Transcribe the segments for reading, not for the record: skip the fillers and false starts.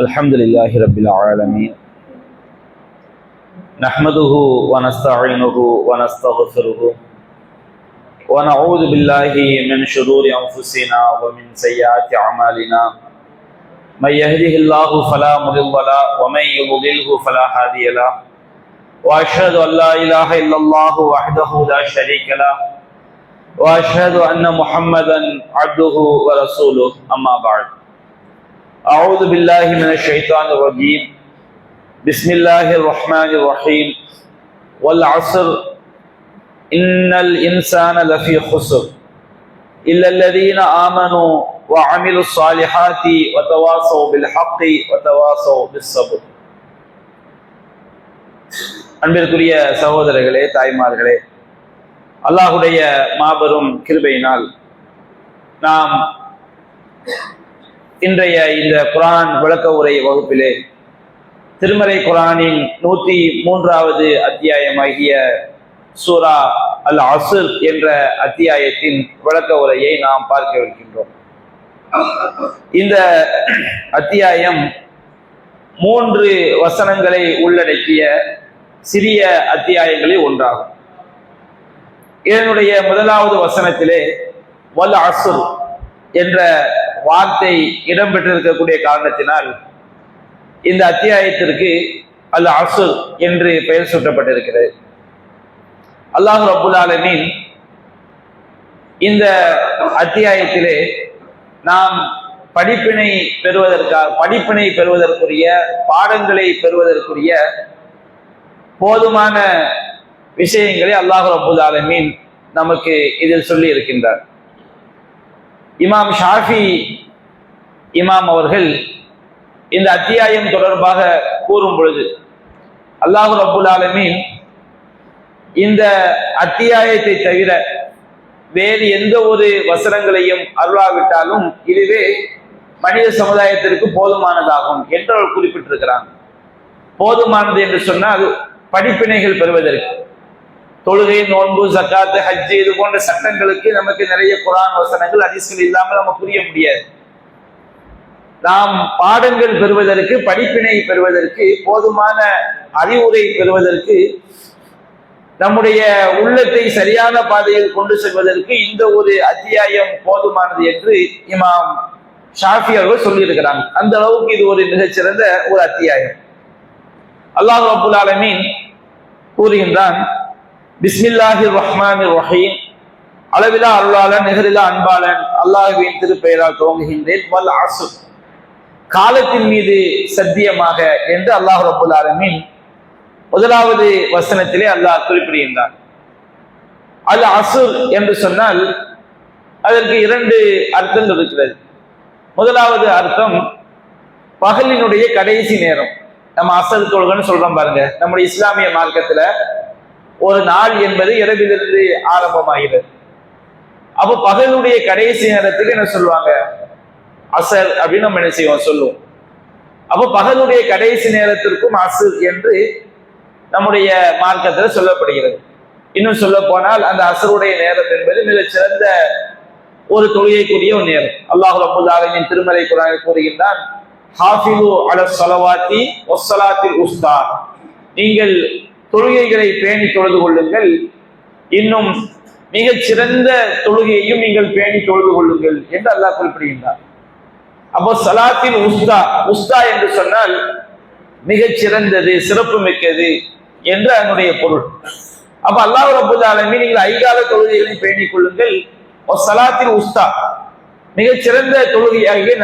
الحمد لله رب العالمين نحمده ونستعينه ونستغفره ونعوذ بالله من شرور أنفسنا ومن سيئات أعمالنا من يهده الله فلا مضل له ومن يضلله فلا هادي له وأشهد أن لا إله إلا الله وحده لا شريك له وأشهد أن محمدا عبده ورسوله أما بعد أعوذ بالله من الشيطان الرجيم بسم الله الرحمن الرحيم والعصر إن الإنسان لفي خسر إلا الذين آمنوا وعملوا الصالحات وتواصوا بالحق وتواصوا بالصبر. அன்பிற்குரிய சகோதரர்களே, தாய்மார்களே, அல்லாஹுடைய மாபெரும் கிருபையினால் நாம் இன்றைய இந்த குர்ஆன் விளக்க உரை வகுப்பிலே திருமறை குர்ஆனின் 103வது அத்தியாயமாகிய சூரா அல் அஸ்ர் என்ற அத்தியாயத்தின் விளக்க உரையை நாம் பார்க்க இருக்கின்றோம். இந்த அத்தியாயம் 3 வசனங்களை உள்ளடக்கிய சிறிய அத்தியாயங்களில் ஒன்றாகும். இதனுடைய முதலாவது வசனத்திலே வல் அஸ்ர் என்ற வார்த்தை இடம்பெற்றிருக்கக்கூடிய காரணத்தினால் இந்த அத்தியாயத்திற்கு அல் அஸ்ர் என்று பெயர் சூட்டப்பட்டிருக்கிறது. அல்லாஹ் ரப்புல் ஆலமீன் இந்த அத்தியாயத்திலே நாம் படிப்பினை பெறுவதற்குரிய பாடங்களை பெறுவதற்குரிய போதுமான விஷயங்களை அல்லாஹ் ரப்புல் ஆலமீன் நமக்கு இதில் சொல்லி இருக்கின்றார். இமாம் ஷாஃபி இமாம் அவர்கள் இந்த அத்தியாயம் தொடர்பாக கூறும் பொழுது அல்லாஹ் ரப்புல் ஆலமீன் இந்த அத்தியாயத்தை தவிர வேறு எந்த ஒரு வசனங்களையும் அருளாவிட்டாலும் இதுவே மனித சமுதாயத்திற்கு போதுமானதாகும் என்று அவர் குறிப்பிட்டிருக்கிறாங்க. போதுமானது என்று சொன்னால் படிப்பினைகள் பெறுவதற்கு, தொழுகை, நோன்பு, ஜக்காத்து, ஹஜ்ஜு இது போன்ற சட்டங்களுக்கு நமக்கு நிறைய குர்ஆன் வசனங்கள், ஹதீஸ்கள் இல்லாமல் நம்ம புரிய முடியாது. நாம் பாடங்கள் பெறுவதற்கு, படிப்பினை பெறுவதற்கு, போதுமான அறிவுரை பெறுவதற்கு, நம்முடைய உள்ளத்தை சரியான பாதையில் கொண்டு செல்வதற்கு இந்த ஒரு அத்தியாயம் போதுமானது என்று இமாம் ஷாஃபி அவர்கள் சொல்லியிருக்கிறாங்க. அந்த அளவுக்கு இது ஒரு மிகச்சிறந்த ஒரு அத்தியாயம். அல்லாஹ் ரப்புல் ஆலமீன் கூறுகின்றான், பிஸ்மில்லாஹிர் ரஹ்மானிர் ரஹீம், அளவிலா அருளாளன் நிகரிலா அன்பாளன் அல்லாஹ்வின் திருப்பெயரால் துவங்குகின்றேன். வல் அஸ்ர், காலத்தின் மீது சத்தியமாக என்று அல்லாஹ் ரப்புல் ஆலமீன் முதலாவது வசனத்திலே அல்லாஹ் குறிப்பிடுகின்றான். அல் அஸ்ர் என்று சொன்னால் அதற்கு 2 அர்த்தங்கள் இருக்கிறது. முதலாவது அர்த்தம் பகலினுடைய கடைசி நேரம். நம்ம அசர் தொழுகைன்னு சொல்றோம் பாருங்க. நம்முடைய இஸ்லாமிய மார்க்கத்துல ஒரு நாள் என்பது இரவிலிருந்து ஆரம்பமாகிறது. அப்போ பகலுடைய கடைசி நேரத்துக்கு என்ன சொல்லுவாங்க? அசர் அப்படின்னு நம்ம என்ன செய்வோம், சொல்லுவோம். அப்போ பகலுடைய கடைசி நேரத்திற்கும் அசர் என்று நம்முடைய மார்க்கத்துல சொல்லப்படுகிறது. இன்னும் சொல்ல போனால் அந்த அசருடைய நேரம் என்பது மிகச் சிறந்த ஒரு தொழுகைக்குரிய ஒரு நேரம். அல்லாஹ் ரப்புல் ஆலமீன் திருமறை குர்ஆனில் கூறுகின்றான், ஹாஃபிது அலஸ் ஸலவாத்தி வஸ்ஸலாத்தில் உஸ்தா, நீங்கள் தொழுகைகளை பேணி தொழுது கொள்ளுங்கள், இன்னும் மிகச் சிறந்த தொழுகையையும் நீங்கள் பேணி தொழுது கொள்ளுங்கள் என்று அல்லாஹ் குறிப்பிடுகின்றார். அப்போ சலாத்தில் உஸ்தா, உஸ்தா என்று சொன்னால் மிகச் சிறந்தது, சிறப்பு மிக்கது என்று அதனுடைய பொருள். அப்ப அல்லாஹ் ரப்புல் ஆலமீன் நீங்கள் ஐகால தொழுகைகளை பேணிக் கொள்ளுங்கள், சலாத்தில் உஸ்தா, மிகச்சிறந்த தொழுகையாகிய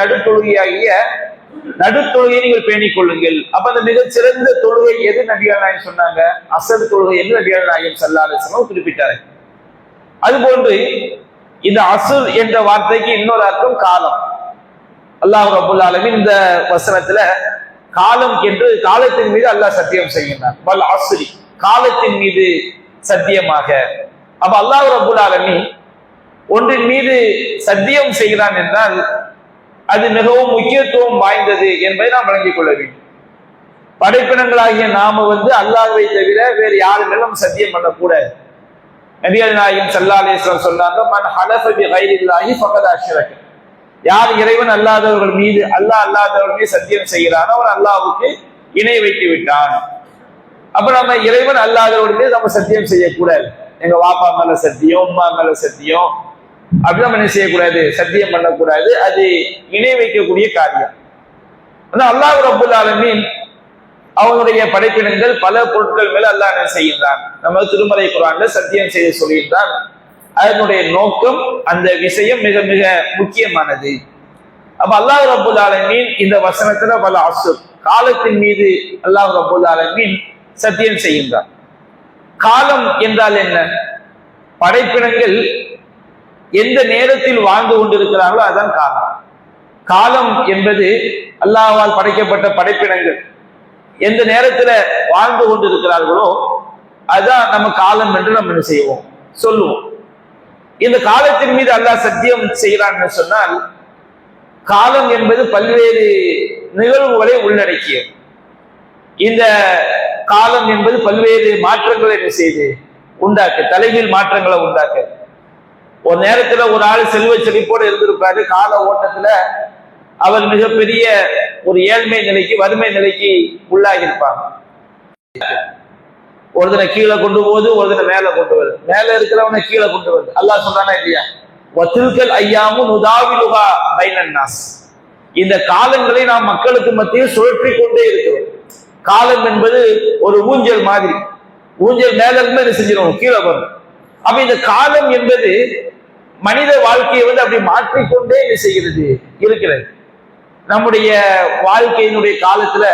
நடுத்தொழுகையை நீங்கள் பேணிக் கொள்ளுங்கள். அப்ப அந்த மிகச்சிறந்த தொழுகை எது நபிகள் நாயகம் சொன்னாங்க? அசர் தொழுகை என்று நபிகள் நாயகம் ஸல்லல்லாஹு அலைஹி வஸல்லம் குறிப்பிட்டார்கள். அதுபோன்று இந்த அஸ்ர் என்ற வார்த்தைக்கு இன்னொரு அர்த்தம் காலம். அல்லாஹ் ரப்புல் ஆலமீன் இந்த வசனத்துல காலம் என்று காலத்தின் மீது அல்லாஹ் சத்தியம் செய்கின்றான். வல் அஸ்ரி, காலத்தின் மீது சத்தியமாக. அப்ப அல்லாஹ் ரப்புல் ஆலமீன் ஒன்றின் மீது சத்தியம் செய்கிறான் என்றால் அது மிகவும் முக்கியத்துவம் வாய்ந்தது என்பதை நாம் விளங்கிக் கொள்ள வேண்டும். படைப்பினங்களாகிய நாம அல்லாஹ்வை தவிர வேறு யாரு மேலும் சத்தியம் பண்ணக்கூடாது. நபிகள் நாயகம் ஸல்லல்லாஹு அலைஹி வஸல்லம் சொன்னாங்க, மன் ஹலஃப பி கைரில்லாஹி ஃபகத் அஷ்ரக, யார் இறைவன் அல்லாதவர்கள் மீது அல்லாதவர்கள் மீது சத்தியம் செய்கிறானோ அவர் அல்லாஹ்வுக்கு இணை வைத்து விட்டான். அப்ப நம்ம இறைவன் அல்லாதவர்கள் மீது நம்ம சத்தியம் செய்யக்கூடாது. எங்க வாப்பா மேல சத்தியம், உம்மா மேல சத்தியம் அப்படி நம்ம என்ன செய்யக்கூடாது, சத்தியம் பண்ணக்கூடாது. அது இணை வைக்கக்கூடிய காரியம். அல்லாஹ் ரப்பல் ஆலமீன் அவனுடைய படைப்பினங்கள் பல பொருட்கள் மேல அல்லாஹ் என்ன செய்கின்றான், நம்ம திருமறை குர்ஆன்ல சத்தியம் செய்து சொல்கின்றான். அதனுடைய நோக்கம், அந்த விஷயம் மிக மிக முக்கியமானது. அப்ப அல்லாஹ் ரப்பல் ஆலமீன் இந்த வசனத்துல பல அஸ்ர் காலத்தின் மீது அல்லாஹ் ரப்பல் ஆலமீன் சத்தியம் செய்கின்றான். காலம் என்றால் என்ன? படைப்பினங்கள் எந்த நேரத்தில் வாழ்ந்து கொண்டிருக்கிறார்களோ அதுதான் காலம். காலம் என்பது அல்லாஹ்வால் படைக்கப்பட்ட படைப்பினங்கள் எந்த நேரத்துல வாழ்ந்து கொண்டிருக்கிறார்களோ அதுதான் நம்ம காலம் என்று நம்ம என்ன செய்வோம், சொல்லுவோம். இந்த காலத்தின் மீது அல்லாஹ் சத்தியம் செய்கிறான்னு சொன்னால், காலம் என்பது பல்வேறு நிகழ்வுகளை உள்ளடக்கியது. இந்த காலம் என்பது பல்வேறு மாற்றங்களை என்ன செய்து உண்டாக்க, தலைகீழ் மாற்றங்களை உண்டாக்க. ஒரு நேரத்துல ஒரு ஆள் செல்வ செழிப்போடு இருந்திருப்பாரு, கால ஓட்டத்துல அவர் மிகப்பெரிய ஒரு ஏழ்மை நிலைக்கு, வறுமை நிலைக்கு உள்ளாகி இருப்பாங்க. ஒரு தின கீழே கொண்டு போகுது, ஒரு தின மேல கொண்டு வருது, மேல இருக்கிறவனை கீழே கொண்டு வருது. அல்லாஹ் சொல்றானா இல்லையா, வத்தில்கல் ஐயாமு நுதாவிலுஹா பைனன் நாஸ். இந்த காலங்களை நாம் மக்களுக்கு மத்தியில் சுழற்றி கொண்டே இருக்கிறோம். காலம் என்பது ஒரு ஊஞ்சல் மாதிரி, ஊஞ்சல் மேல இருந்து என்ன செஞ்சிடும், கீழே வரும். அப்ப இந்த காலம் என்பது மனித வாழ்க்கையை வந்து அப்படி மாற்றிக்கொண்டே என்ன செய்கிறது, இருக்கிறது. நம்முடைய வாழ்க்கையினுடைய காலத்துல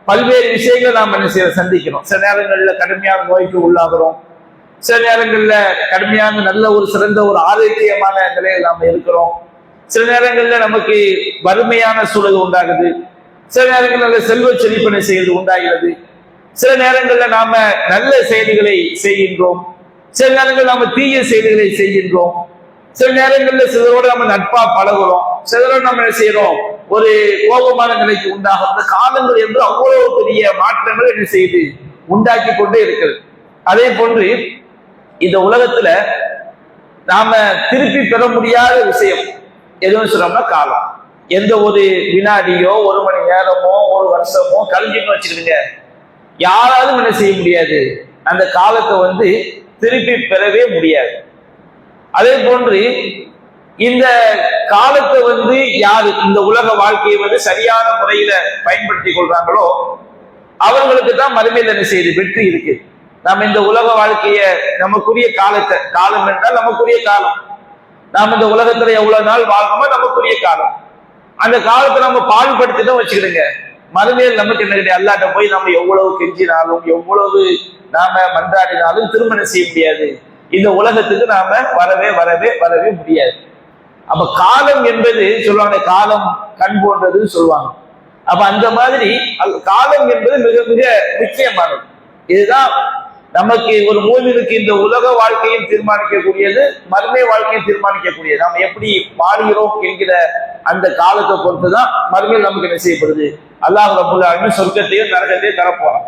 பல்வேறு விஷயங்களை நாம் என்ன செய்ய சந்திக்கிறோம். சில நேரங்கள்ல கடுமையான நோய்க்கு உள்ளாகிறோம், சில நேரங்கள்ல கடுமையான நல்ல ஒரு சிறந்த ஒரு ஆரோக்கியமான நிலையில் நாம இருக்கிறோம். சில நேரங்கள்ல நமக்கு வறுமையான சூழல் உண்டாகுது, சில நேரங்கள்ல செல்வ செழிப்பனை செய்வது உண்டாகிறது, சில நேரங்கள்ல நாம நல்ல செயல்களை செய்கின்றோம், சில நேரங்கள் நாம தீய செயல்களை செய்கின்றோம், சில நேரங்கள்ல சிலரோட நம்ம நட்பா பழகுறோம், சிலரோட நம்ம என்ன செய்யறோம், ஒரு கோபமான நிலைக்கு உண்டாகும். அந்த காலங்கள் என்று அவ்வளவு பெரிய மாற்றங்கள் என்ன செய்து உண்டாக்கி கொண்டே இருக்கிறது. அதே போன்று இந்த உலகத்துல நாம திருப்பி பெற முடியாத விஷயம் எதுவும் சொன்னோம்னா காலம். எந்த ஒரு வினாடியோ ஒரு மணி நேரமோ ஒரு வருஷமோ கழிஞ்சுன்னு வச்சுக்கிடுங்க, யாராலும் என்ன செய்ய முடியாது, அந்த காலத்தை வந்து திருப்பி பெறவே முடியாது. அதே போன்று இந்த காலத்தை வந்து யாரு இந்த உலக வாழ்க்கையை வந்து சரியான முறையில பயன்படுத்தி கொள்றாங்களோ அவர்களுக்கு தான் மறுமையில் என்ன செய்யுது, வெற்றி இருக்கு. நம்ம இந்த உலக வாழ்க்கைய நமக்குரிய காலத்தை, காலம் என்றால் நமக்குரிய காலம், நாம் இந்த உலகத்துல எவ்வளவு நாள் வாழ்றோமோ நமக்குரிய காலம், அந்த காலத்தை நம்ம பாழ்படுத்திதான் வச்சுக்கிடுங்க, மறுமையில் நமக்கு என்ன கிடையாது. அல்லாட்ட போய் நம்ம எவ்வளவு கெஞ்சினாலும் எவ்வளவு நாம மன்றாடினாலும் திருமணம் செய்ய முடியாது. இந்த உலகத்துக்கு நாம வரவே வரவே வரவே முடியாது. அப்ப காலம் என்பது சொல்லுவாங்க, காலம் கண் போன்றதுன்னு சொல்லுவாங்க. அப்ப அந்த மாதிரி காலம் என்பது மிக மிக முக்கியமானது. இதுதான் நமக்கு ஒரு மூமினுக்கு இந்த உலக வாழ்க்கையும் தீர்மானிக்கக்கூடியது, மறுமை வாழ்க்கையும் தீர்மானிக்கக்கூடியது. நாம் எப்படி வாழ்கிறோம் என்கிற அந்த காலத்தை பொறுத்துதான் மறுமையில் நமக்கு என்ன செய்யப்படுது, அல்லாஹ் ரப்பல் ஆலமீன் சொர்க்கத்தையும் நரகத்தையும் தரப்போறான்.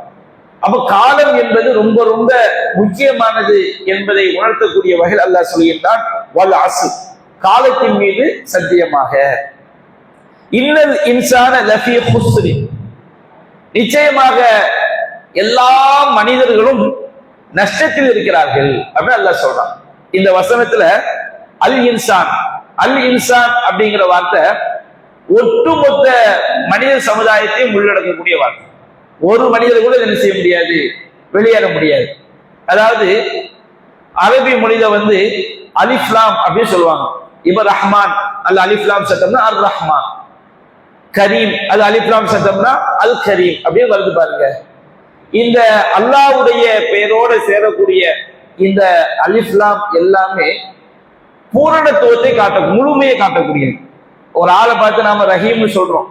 அப்ப காலம் என்பது ரொம்ப ரொம்ப முக்கியமானது என்பதை உணர்த்தக்கூடிய வகையில் அல்லாஹ் சொல்கின்றான், வல் அஸ்ர், காலத்தின் மீது சத்தியமாக, இன்னல் இன்சான லஃபீ குஸ்ர், நிச்சயமாக எல்லா மனிதர்களும் நஷ்டத்தில் இருக்கிறார்கள் அப்படின்னு அல்லாஹ் சொல்றான். இந்த வசனத்துல அல் இன்சான், அல் இன்சான் அப்படிங்கிற வார்த்தை ஒட்டுமொத்த மனித சமுதாயத்தையும் உள்ளடக்கக்கூடிய வார்த்தை. ஒரு மனிதர் கூட என்ன செய்ய முடியாது, வெளியேற முடியாது. அதாவது அரபி மொழியில வந்து அலிஃப்லாம் அப்படின்னு சொல்லுவாங்க. இப்ப ரஹ்மான் அல் அலிஃப்லாம் சத்தம்னா அர் ரஹ்மான், கரீம் அது அலிஃப்லாம் சத்தம்னா அல் கரீம் அப்படின்னு வருது பாருங்க. இந்த அல்லாஹ்வுடைய பெயரோடு சேரக்கூடிய இந்த அலிஃப்லாம் எல்லாமே பூரணத்துவத்தை காட்ட, முழுமையை காட்டக்கூடியது. ஒரு ஆளை பார்த்து நாம ரஹீம்னு சொல்றோம்,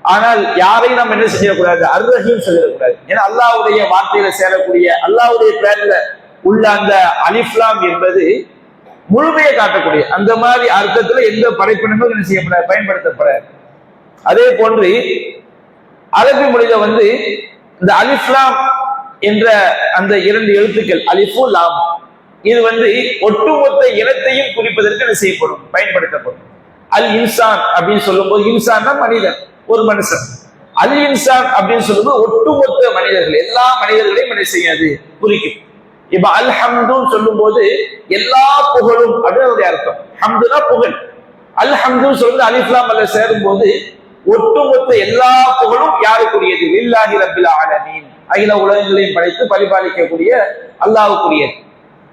ஆனால் யாரையும் நம்ம என்ன செய்யக்கூடாது, அர் ரஹீம் சொல்லிடக்கூடாது. ஏன்னா அல்லாஹ்வுடைய வார்த்தையில சேரக்கூடிய அல்லாஹ்வுடைய பேர்ல உள்ள அந்த அலிஃப்லாம் என்பது முழுமையை காட்டக்கூடிய அந்த மாதிரி அர்த்தத்துல எந்த படைப்பினமும் என்ன செய்யப்பட பயன்படுத்தப்படாது. அதே போன்று அரபி மொழியில வந்து இந்த அலிஃப்லாம் என்ற அந்த இரண்டு எழுத்துக்கள் அலிஃபு லாம், இது வந்து ஒட்டுமொத்த இனத்தையும் குறிப்பதற்கு என்ன செய்யப்படும், பயன்படுத்தப்படும். அல் இன்சான் அப்படின்னு சொல்லும்போது, இன்சான் தான் மனிதன், ஒரு மனுஷன். அல் இன்சான் அப்படின்னு சொல்லும்போது ஒட்டுமொத்த மனிதர்கள், எல்லா மனிதர்களையும் என்ன செய்யாது குறிக்கும். இப்ப அல் ஹம்துன்னு சொல்லும் போது எல்லா புகழும் அப்படின்னு அர்த்தம். ஹம்துனா புகழ். அல் ஹம்துன்னு சொல்றது அலிஃப்லாம் அல்ல சேரும் போது ஒட்டுமொத்த எல்லா புகழும் யாருக்குரியது? லில்லாஹி ரப்பில் ஆலமீன், அகில உலகங்களையும் படைத்து பரிபாலிக்கக்கூடிய அல்லாஹ்வுக்குரியது.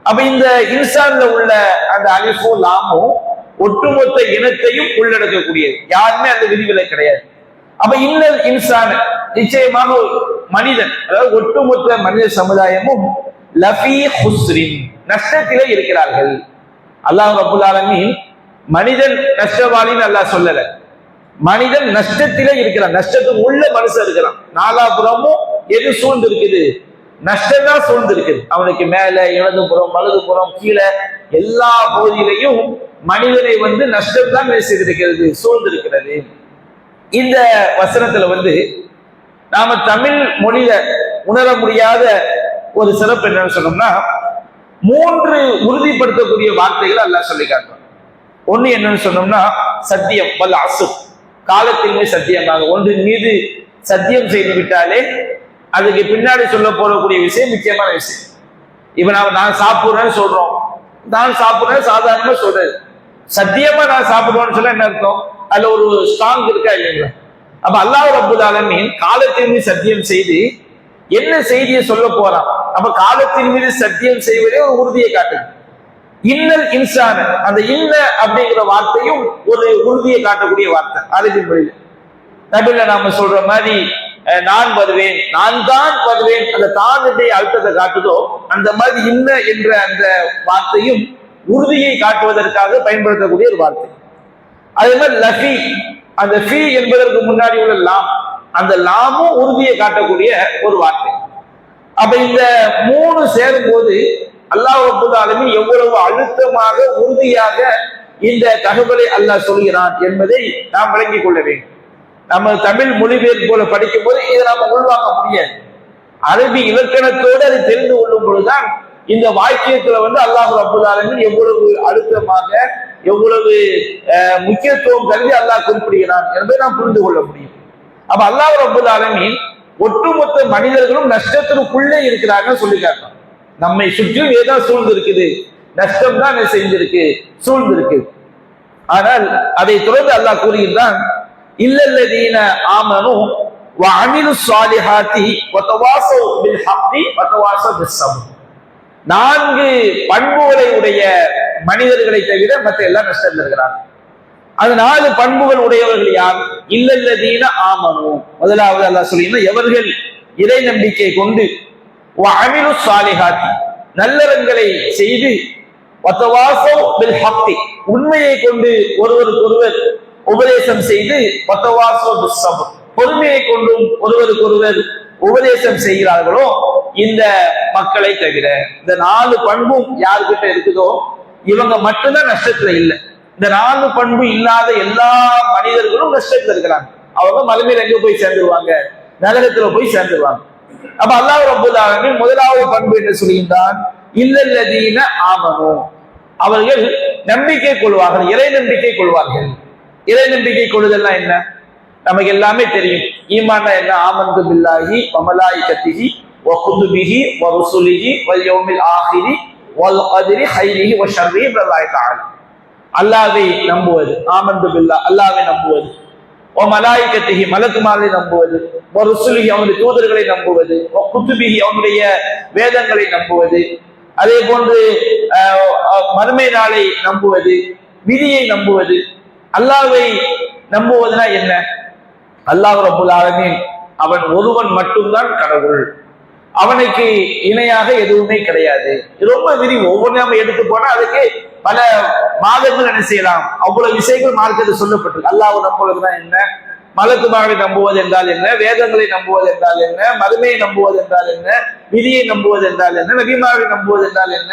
அப்ப இந்த இன்சான்ல உள்ள அந்த அலிஃபோ லாமோ ஒட்டுமொத்த இனத்தையும் உள்ளடக்கக்கூடியது, யாருமே அந்த விதிவிலக்கு கிடையாது. அப்ப இன்னல் இன்சான், நிச்சயமாக மனிதன், அதாவது ஒட்டுமொத்த மனித சமுதாயமும் லஃபீ ஹுஸ்ரின், நஷ்டத்திலே இருக்கிறார்கள். அல்லாஹ் ரப்புல் ஆலமீன் மனிதன் நஷ்டவாளின்னு அல்லாஹ் சொல்லல, மனிதன் நஷ்டத்திலே இருக்கிறான். நஷ்டத்துக்கு உள்ள மனுஷன் இருக்கிறான். நாலாபுறமும் எது சூழ்ந்து இருக்குது? நஷ்டம் தான் சூழ்ந்து இருக்குது. அவனுக்கு மேல, இடதுபுறம், வலதுபுறம், கீழே எல்லா பகுதியிலையும் மனிதனை நஷ்டம் தான் செய்திருக்கிறது, சூழ்ந்திருக்கிறது. இந்த வசனத்துல நாம தமிழ் மொழியில உணர முடியாத ஒரு சிறப்பு என்னன்னு சொன்னோம்னா, 3 உறுதிப்படுத்தக்கூடிய வார்த்தைகள் அல்லாஹ் சொல்லி காட்டுறான். ஒண்ணு என்னன்னு சொன்னோம்னா, சத்தியம், வல் அஸ்ர், காலத்தின் மீது சத்தியமாக. ஒன்றின் மீது சத்தியம் செய்து விட்டாலே அதுக்கு பின்னாடி சொல்ல போறக்கூடிய விஷயம் முக்கியமான விஷயம். இப்ப நான் சாப்பிடுறேன்னு சொல்றோம், நான் சாப்பிடுறேன் சாதாரணமா சொல்றது. சத்தியமா நான் சாப்பிடுவேன்னு சொல்ல என்ன அர்த்தம்? அதுல ஒரு ஸ்ட்ராங் இருக்கா இல்லைங்களா? அப்ப அல்லாஹ் ரப்புல் ஆலமீன் காலத்தின் மீது சத்தியம் செய்து என்ன செய்தியை சொல்ல போறான்? அப்ப காலத்தின் மீது சத்தியம் செய்வதே ஒரு உறுதியை காட்டுது. இன்னல் இன்சான, அந்த இன்ன அப்படிங்கிற வார்த்தையும் ஒரு உறுதியை காட்டக்கூடிய வார்த்தை அரபி மொழியில. தமிழ்ல நாம சொல்ற மாதிரி நான் வருவேன், நான் தான் வருவேன், அந்த தானுடைய அழுத்தத்தை காட்டுதோ அந்த மாதிரி இன்ன என்ற அந்த வார்த்தையும் உறுதியை காட்டுவதற்காக பயன்படுத்தக்கூடிய ஒரு வார்த்தை. அதே மாதிரி லஃபி, அந்த ஃபி என்பதற்கு முன்னாடி உள்ள லாம், அந்த லாமும் உறுதியை காட்டக்கூடிய ஒரு வார்த்தை. அப்ப இந்த 3 சேரும் போது அல்லாஹ் ரப்பல் ஆலமீன் எவ்வளவு அழுத்தமாக உறுதியாக இந்த தகவலை அல்லாஹ் சொல்கிறான் என்பதை நாம் விளங்கிக் கொள்ள வேண்டும். நம்ம தமிழ் மொழிபெயர்ப்பு போல படிக்கும் போது இதை நாம உள்வாங்க முடியாது. அரபி இலக்கணத்தோடு அதை தெரிந்து கொள்ளும் பொழுதுதான் இந்த வாக்கியத்துல அல்லாஹ் ரப்பல் ஆலமீன் எவ்வளவு அழுத்தமாக, எவ்வளவு முக்கியத்துவம் கருதி அல்லாஹ் குறிப்பிடுகிறான் என்பதை நாம் புரிந்து கொள்ள முடியும். அப்ப அல்லாஹ் ரப்பல் ஆலமீன் ஒட்டுமொத்த மனிதர்களும் நஷ்டத்திற்குள்ளே இருக்கிறாங்கன்னு சொல்லி காட்டுறான். நம்மை சுற்றியும் ஏதோ சூழ்ந்து இருக்குது, நஷ்டம் தான் செஞ்சிருக்கு, சூழ்ந்திருக்கு. ஆனால் அதை தொடர்ந்து அல்லாஹ் கூறுகின்றான், இல்லல்லதீன ஆமனு வ அமிலு ஸாலிஹாத்தி வ தவாஸவ் பில் ஹக்கி வ தவாஸவ் பிஸ் ஸப்ர். 4 பண்புகளை உடைய மனிதர்களை தவிர மற்ற எல்லாம் நஷ்டத்தில் இருக்கிறாங்க. அது 4 பண்புகள் உடையவர்கள் யார்? இல்லல்லதீன ஆமனு, முதலாவது அல்லாஹ் சொல்லினா எவர்கள் இறை நம்பிக்கை கொண்டு வ அமிலு ஸாலிஹாத்தி, நல்லறங்களை செய்து வ தவாஸவ் பில் ஹக்கி, உண்மையை கொண்டு ஒருவருக்கொருவர் உபதேசம் செய்து வ தவாஸவ் பிஸ் ஸப்ர், பொறுமையை கொண்டும் ஒருவருக்கொருவர் உபதேசம் செய்கிறார்களோ இந்த மக்களை தவிர. இந்த 4 பண்பும் யாருக்கிட்ட இருக்குதோ இவங்க மட்டும்தான் நஷ்டத்துல இல்லை. இந்த 4 பண்பு இல்லாத எல்லா மனிதர்களும் நஷ்டத்துல இருக்கிறாங்க. அவங்க மறுமையில எங்க போய் சேர்ந்துருவாங்க? நரகத்துல போய் சேர்ந்துருவாங்க. அப்ப அல்லாஹ் ரப்பல் ஆலமீன் முதலாவது பண்பு என்ன சொல்கின்றான்? இல்லல்லதீன ஆமனு, அவர்கள் நம்பிக்கை கொள்வார்கள், இறை நம்பிக்கை கொள்வார்கள். இறை நம்பிக்கை கொள்ளுதல்னா என்ன? நமக்கு எல்லாமே தெரியும். ஈமான் என்ன? ஆமன்து பில்லாஹி வ மலாயிகத்திஹி வ குதுபிஹி வ ருசுலிஹி வல் யௌமில் ஆகிரி வல் கத்ரி கைரிஹி வ ஷர்ரிஹி பில்லாஹி தஆலா. அல்லாஹ்வை நம்புவது, ஆமன்து பில்லாஹ், அல்லாஹ்வை நம்புவது, வ மலாயிகத்திஹி, மலக்குமார்களை நம்புவது, வ ருசுலிஹி, அவனுடைய தூதர்களை நம்புவது, வ குதுபிஹி, அவனுடைய வேதங்களை நம்புவது, அதே போன்று மறுமை நாளை நம்புவது, விதியை நம்புவது. அல்லாஹ்வை நம்புவதுனா என்ன? அல்லாஹ் ரப்பல் ஆலமீன் அவன் ஒருவன் மட்டும்தான் கடவுள், அவனுக்கு இணையாக எதுவுமே கிடையாது. ரொம்ப விரிவு, ஒவ்வொன்றும் நம்ம எடுத்து போனா அதுக்கு பல மாதங்கள் என்ன செய்யலாம், அவ்வளவு விஷயங்கள் மார்க்கத்தில் சொல்லப்பட்டிருக்கு. அல்லாஹ் நம்புவதுனா என்ன, மலக்குமாரை நம்புவது என்றால் என்ன, வேதங்களை நம்புவது என்றால் என்ன, மறுமையை நம்புவது என்றால் என்ன, விதியை நம்புவது என்றால் என்ன, நபிமாரை நம்புவது என்றால் என்ன,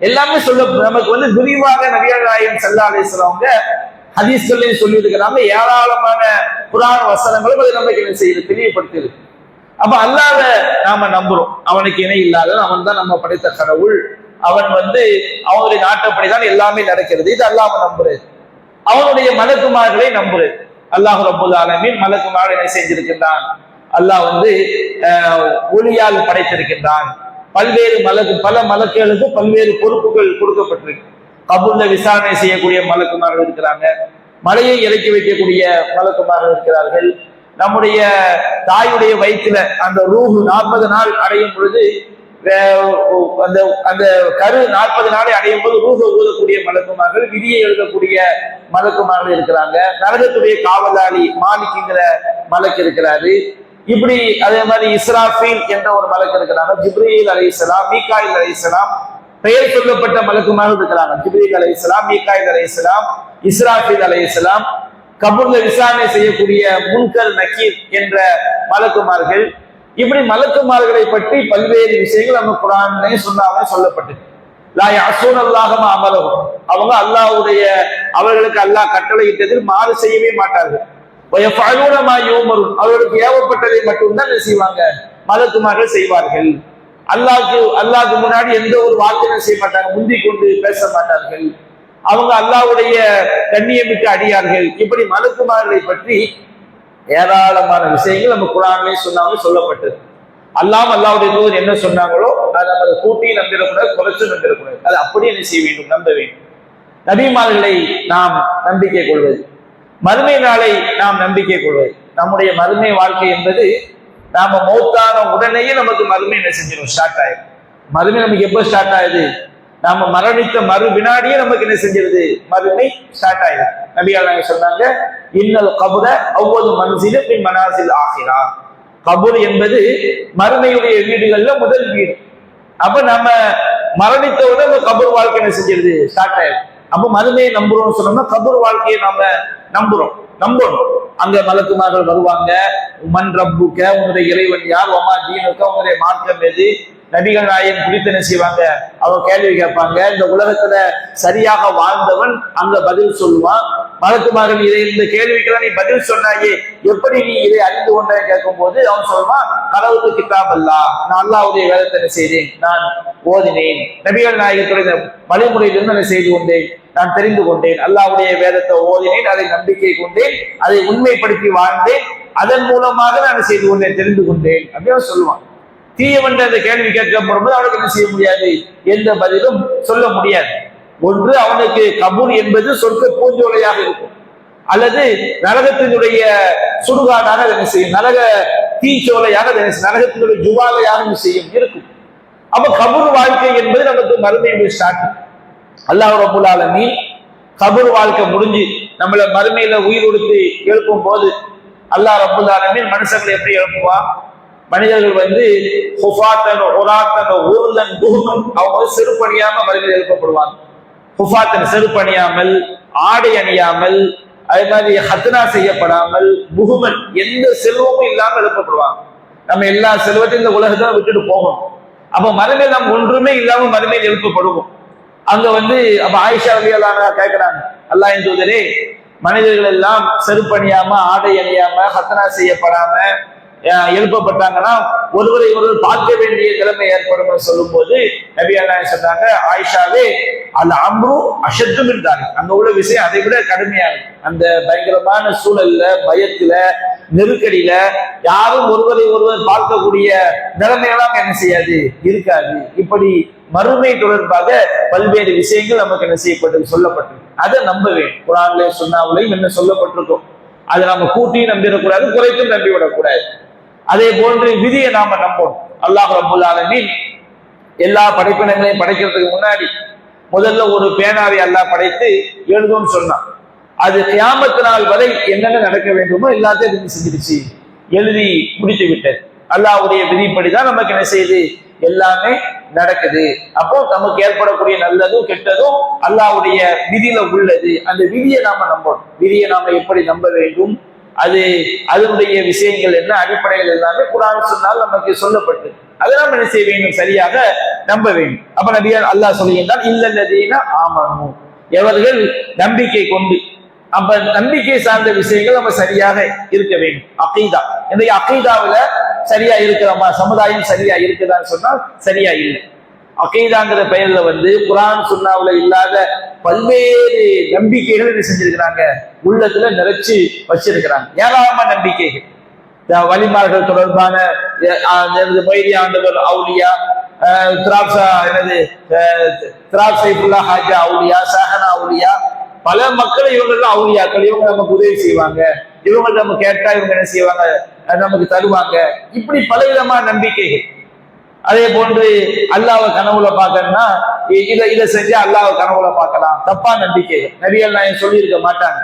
எல்லாமே சொல்ல நமக்கு விரிவாக நபிகள் நாயகம் ஸல்லல்லாஹு அலைஹி வஸல்லம் அவங்க ஹதீஸ்களையும் சொல்லி இருக்கிறாங்க. ஏராளமான குர்ஆன் வசனங்களும் அதை நமக்கு என்ன செய்யுது, தெளிவுபடுத்தி இருக்கு. அப்ப அல்லாஹ்வை நாம நம்புறோம், அவனுக்கு இணை இல்லாதவன், அவன் தான் நம்ம படைத்த கடவுள், அவன் அவனுடைய நாட்டப்படிதான் எல்லாமே நடக்கிறது, இது அல்லாஹ்வை நம்புறது. அவனுடைய மலக்குமார்களை நம்புறது. அல்லாஹ் ரப்பல் ஆலமீன் மலக்குமார்களை என்ன செஞ்சிருக்கின்றான்? அல்லாஹ் ஒளியால் படைத்திருக்கின்றான். பல்வேறு பல மலக்குகளுக்கு பல்வேறு பொறுப்புகள் கொடுக்கப்பட்டிருக்கு. கபூர்ல விசாரணை செய்யக்கூடிய மலக்குமார்கள் இருக்கிறாங்க, மலையை இறக்கி வைக்கக்கூடிய மலக்குமார்கள் இருக்கிறார்கள். நம்முடைய தாயுடைய வயிற்றுல அந்த ரூஹு 40 நாள் அடையும் பொழுது, அந்த அந்த கரு 40 நாளை அடையும் போது ரூஹை ஊதக்கூடிய மலக்குமார்கள், விதியை எழுதக்கூடிய மலக்குமார்கள் இருக்கிறாங்க. நரகத்துடைய காவலாளி மாலிக்குங்கிற மலக்கு இருக்கிறாரு. இப்படி அதே மாதிரி இஸ்ராஃபீல் என்ற ஒரு மலக்கு இருக்கிறாங்க. ஜிப்ரீல் அலைஹிஸ்ஸலாம், மீகாயில் அலைஹிஸ்ஸலாம் பெயர் சொல்லப்பட்ட மலக்குமார்கள் இருக்கிறாங்க. ஜிப்ரீல் அலைஹிஸ்ஸலாம், மீகாயில் அலைஹிஸ்ஸலாம், இஸ்ராஃபீல் அலைஹிஸ்ஸலாம். கபூர்ல விசாரணை செய்யக்கூடிய முன்கர் நக்கீர் என்ற மலக்குமார்கள். இப்படி மலக்குமார்களை பற்றி பல்வேறு விஷயங்கள் நம்ம குர்ஆன்லயே சுன்னாவுலயே சொல்லப்பட்டது. லா யஸூன அல்லாஹ மா அமரஹும், அவங்க அவர்களுக்கு அல்லாஹ் கட்டளையிட்டதில் மாறு செய்யவே மாட்டார்கள். வயஃபஅலூன மா யுமருன், அவர்களுக்கு ஏவப்பட்டதை மட்டும்தான் என்ன செய்வாங்க? மலக்குமார்கள் செய்வார்கள். அல்லாஹ்க்கு முன்னாடி எந்த ஒரு வாக்கியம் செய்ய மாட்டாங்க, முந்திக் கொண்டு பேச மாட்டார்கள். அவங்க அல்லாஹ்வுடைய கண்ணியமிக்க அடியார்கள். இப்படி மலக்குமார்களை பற்றி ஏராளமான விஷயங்கள் நம்ம குர்ஆன்லயே சொல்லப்பட்டது. அல்லாஹ்வுடைய தூதர் என்ன சொன்னாங்களோ அதை நம்ம கூட்டி நம்பிடக்கூடாது, குறைச்சு நம்பிடக்கூடாது. அது அப்படியே என்ன செய்ய வேண்டும்? நம்ப வேண்டும். நபிமார்களை நாம் நம்பிக்கை கொள்வது, மறுமை நாளை நாம் நம்பிக்கை கொள்வது. நம்முடைய மறுமை வாழ்க்கை என்பது நாம மௌத்தான உடனேயே நமக்கு மறுமை என்ன செஞ்சிடும்? ஸ்டார்ட் ஆயிடும். மறுமை நமக்கு எப்ப ஸ்டார்ட் ஆகுது? நாம மரணித்த மறு வினாடியே நமக்கு என்ன செஞ்சிருது? மறுமை ஸ்டார்ட் ஆயிடும். நபிகள் சொன்னாங்க, இன்னல் கபுர அவ்வளவு மன்சில பின் மனாசில் ஆகிரா. கபூர் என்பது மறுமையுடைய வீடுகள்ல முதல் வீடு. அப்ப நம்ம மரணித்தவுடன் நம்ம கபூர் வாழ்க்கை என்ன செஞ்சிருது? ஸ்டார்ட் ஆயிடும். அப்ப மறுமையை நம்புறோம்னு சொன்னோம்னா கபூர் வாழ்க்கையை நாம நம்பணும். அங்க மலக்குமார்கள் வருவாங்க. மன் ரப்புக்க, உன்னுடைய இறைவன் யார்? வமா தீனுக்க, உன்னுடைய மார்க்கம் எது? நபிகள் நாயகம் குறித்து என்ன செய்வாங்க? அவங்க கேள்வி கேட்பாங்க. இந்த உலகத்துல சரியாக வாழ்ந்தவன் அங்க பதில் சொல்லுவான். மலக்குமார்கள் இந்த கேள்விக்கெல்லாம் நீ பதில் சொன்னாயே, எப்படி நீ இதை அறிந்து கொண்ட கேட்கும் போது அவன் சொல்வான், கடவுளுக்கு கிதாப் அல்லா, நான் அல்லாஹ்வுடைய வேதத்தை என்ன செய்தேன்? நான் ஓதினேன். நபிகள் நாயகத்துடைய வழிமுறையிலிருந்து என்ன செய்து கொண்டேன்? நான் தெரிந்து கொண்டேன். அல்லாஹ்வுடைய வேதத்தை ஓதினேன், அதை நம்பிக்கை கொண்டேன், அதை உண்மைப்படுத்தி வாழ்ந்தேன், அதன் மூலமாக நான் செய்து கொண்டேன், தெரிந்து கொண்டேன் அப்படின்னு சொல்லுவான். தீயவன் அந்த கேள்வி கேட்கப்படும்போது அவனுக்கு என்ன செய்ய முடியாது? எந்த பதிலும் சொல்ல முடியாது. ஒன்று அவனுக்கு கபூர் என்பது சொர்க்க பூஞ்சோலையாக இருக்கும், அல்லது நரகத்தினுடைய சுடுகாடாக என்ன செய்யும்? நரக தீச்சோலையாக நரகத்தினுடைய ஜுவாலையாக செய்யும் இருக்கும். அப்ப கபூர் வாழ்க்கை என்பது நமக்கு மறுமையுடைய ஸ்டார்ட். அல்லாஹ் ரப்பல் ஆலமீன் கபூர் வாழ்க்கை முடிஞ்சு நம்மளை மறுமையில உயிர் கொடுத்து எழுப்பும் போது அல்லாஹ் ரப்பல் ஆலமீன் மனுஷங்களை எப்படி எழுப்புவா? மனிதர்கள் அவங்க செருப்பணியாம மறுமையில் எழுப்பப்படுவாங்க. ஹுஃபாத்தன் செருப்பணியாமல், ஆடை அணியாமல், அதே மாதிரி ஹத்னா செய்யப்படாமல், புகுமன் எந்த செல்வமும் இல்லாமல் எழுப்பப்படுவாங்க. நம்ம எல்லா செல்வத்தையும் இந்த உலகத்தை விட்டுட்டு போகணும். அப்ப மறுமையில் நம்ம ஒன்றுமே இல்லாம மறுமையில் எழுப்பப்படுவோம். அங்க அப்ப ஆயிஷா ரலியல்லாஹு அன்ஹா கேட்கிறாங்க, அல்லாஹ்வின் தூதரே, மனிதர்கள் எல்லாம் செருப்பணியாம, ஆடை அணியாம, ஹத்னா செய்யப்படாம எழுப்பப்பட்டாங்கன்னா ஒருவரை ஒருவர் பார்க்க வேண்டிய நிலைமை ஏற்படும் சொல்லும் போது நபி அல்லாஹ் சொன்னாங்க, ஆயிஷாவே அல் அம்ரு அஷத்தும் இருந்தாங்க. அங்க உள்ள விஷயம் அதை விட கடுமையாக, அந்த பயங்கரமான சூழல்ல, பயத்துல, நெருக்கடியில யாரும் ஒருவரை ஒருவர் பார்க்கக்கூடிய நிலைமையெல்லாம் என்ன செய்யாது? இருக்காது. இப்படி மறுமை தொடர்பாக பல்வேறு விஷயங்கள் நமக்கு என்ன செய்யப்பட்டது? சொல்லப்பட்டது. அதை நம்ப வேண்டும். குர்ஆன்ல சுன்னாவுலையும் என்ன சொல்லப்பட்டிருக்கும், அதை நம்ம கூட்டியும் நம்பிடக்கூடாது, குறைத்தும் நம்பிவிடக்கூடாது. அதே போன்று விதியை நாம நம்பணும். அல்லாஹ் ரப்பல் ஆலமீன் எல்லா படைப்பினங்களையும் படைக்கிறதுக்கு முன்னாடி முதல்ல ஒரு பேனாவை அல்லாஹ் படைத்து எழுதும்னு சொன்னான். அது கியாமத் நாள் வரை என்னென்ன நடக்க வேண்டுமோ எல்லாத்தையும் செஞ்சிருச்சு, எழுதி முடித்து விட்டது. அல்லாஹ்வுடைய விதிப்படிதான் நமக்கு என்ன செய்யுது? எல்லாமே நடக்குது. அப்போ நமக்கு ஏற்படக்கூடிய நல்லதும் கெட்டதும் அல்லாஹ்வுடைய விதியில உள்ளது. அந்த விதியை நாம நம்பணும். விதியை நாம எப்படி நம்ப வேண்டும், அதனுடைய விஷயங்கள் என்ன, அடிப்படைகள் எல்லாமே குர்ஆன் சொன்னால் நமக்கு சொல்லப்பட்டு அதை நாம் என்ன செய்ய வேண்டும்? சரியாக நம்ப வேண்டும். அப்ப நபியார் அல்லாஹ் சொல்லுகின்றான், இல்லல்லதீன ஆமனு, எவர்கள் நம்பிக்கை கொண்டு. அப்ப நம்பிக்கை சார்ந்த விஷயங்கள் நம்ம சரியாக இருக்க வேண்டும். அகீதா, இந்த அகீதாவில சரியா இருக்கிறோமா? சமுதாயம் சரியா இருக்குதான்னு சொன்னால் சரியா இல்லை. அகீதாங்கிற பெயர்ல குர்ஆன் சுன்னாவுல இல்லாத பல்வேறு நம்பிக்கைகள் என்ன செஞ்சிருக்கிறாங்க, உள்ளத்துல நிறைச்சு வச்சிருக்கிறாங்க. ஏராளமான நம்பிக்கைகள், வலிமார்கள் தொடர்பான மொய்தி ஆண்டவர் அவுலியா, திராப்சைஃபுல்லா ஹாஜா அவுலியா, சஹனா அவுலியா, பல மக்களை இவங்கெல்லாம் அவுலியாக்கள், இவங்க நமக்கு உதவி செய்வாங்க, இவங்க நம்ம கேட்டா இவங்க என்ன செய்வாங்க, நமக்கு தருவாங்க, இப்படி பலவிதமான நம்பிக்கைகள். அதே போன்று அல்லாஹ்வை கனவுல பார்க்கணும்னா இதை செஞ்சா அல்லாஹ்வை கனவுல பார்க்கலாம், தப்பா நம்பிக்கைகள், நபிகள் நாயகம் சொல்லி இருக்க மாட்டாங்க.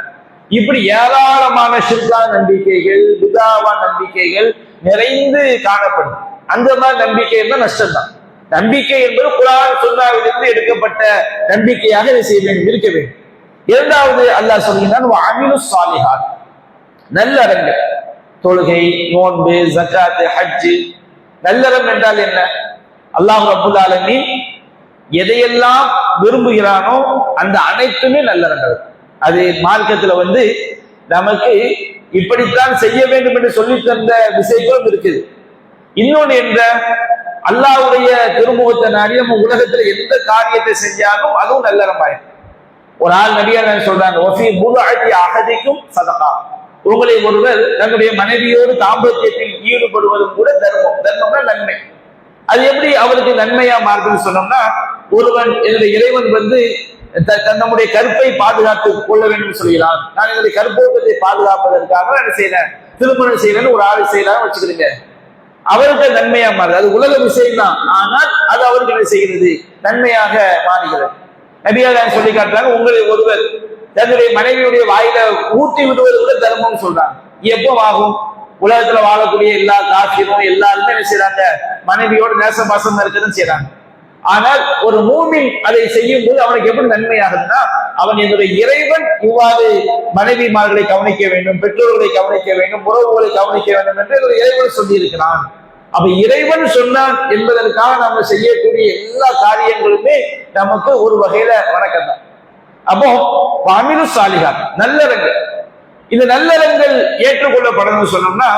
இப்படி ஏராளமான ஷிர்கான நம்பிக்கைகள், பிதாவான நம்பிக்கைகள் நிறைந்து காணப்படும். அந்த மாதிரி நம்பிக்கை தான் நஷ்டம் தான். நம்பிக்கை என்பது குர்ஆன் சுன்னாவிலிருந்து எடுக்கப்பட்ட நம்பிக்கையாக செய்ய வேண்டும், இருக்க வேண்டும். இரண்டாவது அல்லாஹ் சொல்கிறான் வஅமிலுஸ் ஸாலிஹாத், நல்லறங்கள், தொழுகை, நோன்பு, ஜகாத், ஹஜ். நல்லறம் என்றால் என்ன? அல்லாஹ் ரப்பல் ஆலமீன் எதையெல்லாம் விரும்புகிறானோ அந்த அனைத்துமே நல்லறங்கள். அது மார்க்கத்துல நமக்கு இப்படித்தான் செய்ய வேண்டும் என்று சொல்லி தந்த விஷயங்களும் இருக்குது. இன்னொன்னு என்ற அல்லாஹ்வுடைய திருமுகத்தை நாடி நம்ம உலகத்துல எந்த காரியத்தை செஞ்சாலும் அதுவும் நல்லறமாயிரும். ஒரு ஆள் நபியார் சொல்றாங்க, ஒஃபி புதுஅத்தி அஹதிக்கும் சதகா, உங்களை ஒருவர் தன்னுடைய மனைவியோடு தாம்பத்தியத்தில் ஈடுபடுவதும் கூட தர்மம். தர்மம்னா நன்மை. அது எப்படி அவருக்கு நன்மையா மாறுதுன்னு சொன்னோம்னா, ஒருவன் என்னுடைய இறைவன் நம்முடைய கற்பை பாதுகாத்து கொள்ள வேண்டும் சொல்கிறான், நான் என்னுடைய கற்போக்கத்தை பாதுகாப்பதற்காக என்ன செய்யறேன், திருமணம் செய்யறேன்னு ஒரு ஆள் செய்யலாம் வச்சுக்கிறீங்க, அவருக்கு நன்மையா மாறுது. அது உலக விஷயம் தான், ஆனால் அது அவருக்கு என்ன செய்கிறது, நன்மையாக மாறுகிறது. நபியார் சொல்லி காட்டுறாங்க, உங்களை ஒருவர் தன்னுடைய மனைவியுடைய வாயில ஊட்டி விடுவது கூட தர்மம் சொல்றாங்க. எப்போ ஆகும்? உலகத்துல வாழக்கூடிய எல்லா காஃபிரும் எல்லாருமே என்ன செய்யறாங்க, மனைவியோட நேசபாசம் இருக்குதுன்னு செய்யறாங்க. ஆனால் ஒரு மூமின் அதை செய்யும் போது அவனுக்கு எப்படி நன்மையாகுதுன்னா, அவன் என்னுடைய இறைவன் இவ்வாறு மனைவிமார்களை கவனிக்க வேண்டும், பெற்றோர்களை கவனிக்க வேண்டும், உறவுகளை கவனிக்க வேண்டும் என்று இறைவன் சொல்லி இருக்கிறான். அப்ப இறைவன் சொன்னான் என்பதற்காக நம்ம செய்யக்கூடிய எல்லா காரியங்களுமே நமக்கு ஒரு வகையில வணக்கம் தான். அப்போ வஅமிலு ஸாலிஹாத், நல்லறங்கள். இந்த நல்லறங்கள் ஏற்றுக்கொள்ளப்படணும்னு சொன்னோம்னா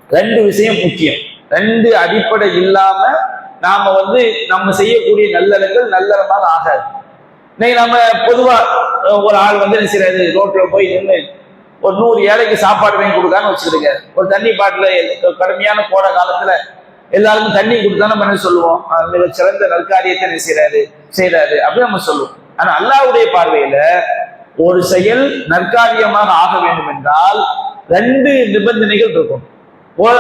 ரெண்டு விஷயம் முக்கியம். ரெண்டு அடிப்படை இல்லாம நாம நம்ம செய்யக்கூடிய நல்லறங்கள் நல்லறமாக ஆகாது. இன்னைக்கு நம்ம பொதுவா ஒரு ஆள் என்ன செய்யறாரு, ரோட்ல போய் நின்று ஒரு 100 ஏழைக்கு சாப்பாடு வாங்கி கொடுக்கான்னு வச்சுக்கிடுங்க. ஒரு தண்ணி பாட்டில கடுமையான கோடை காலத்துல எல்லாருக்கும் தண்ணி கொடுத்தா நம்ம என்ன சொல்லுவோம், மிக சிறந்த நற்காரியத்தை என்ன செய்யறாரு அப்படி நம்ம சொல்லுவோம். ஆனா அல்லாஹ்வுடைய பார்வையில ஒரு செயல் நற்காரியமாக ஆக வேண்டும் என்றால் 2 நிபந்தனைகள் இருக்கும்.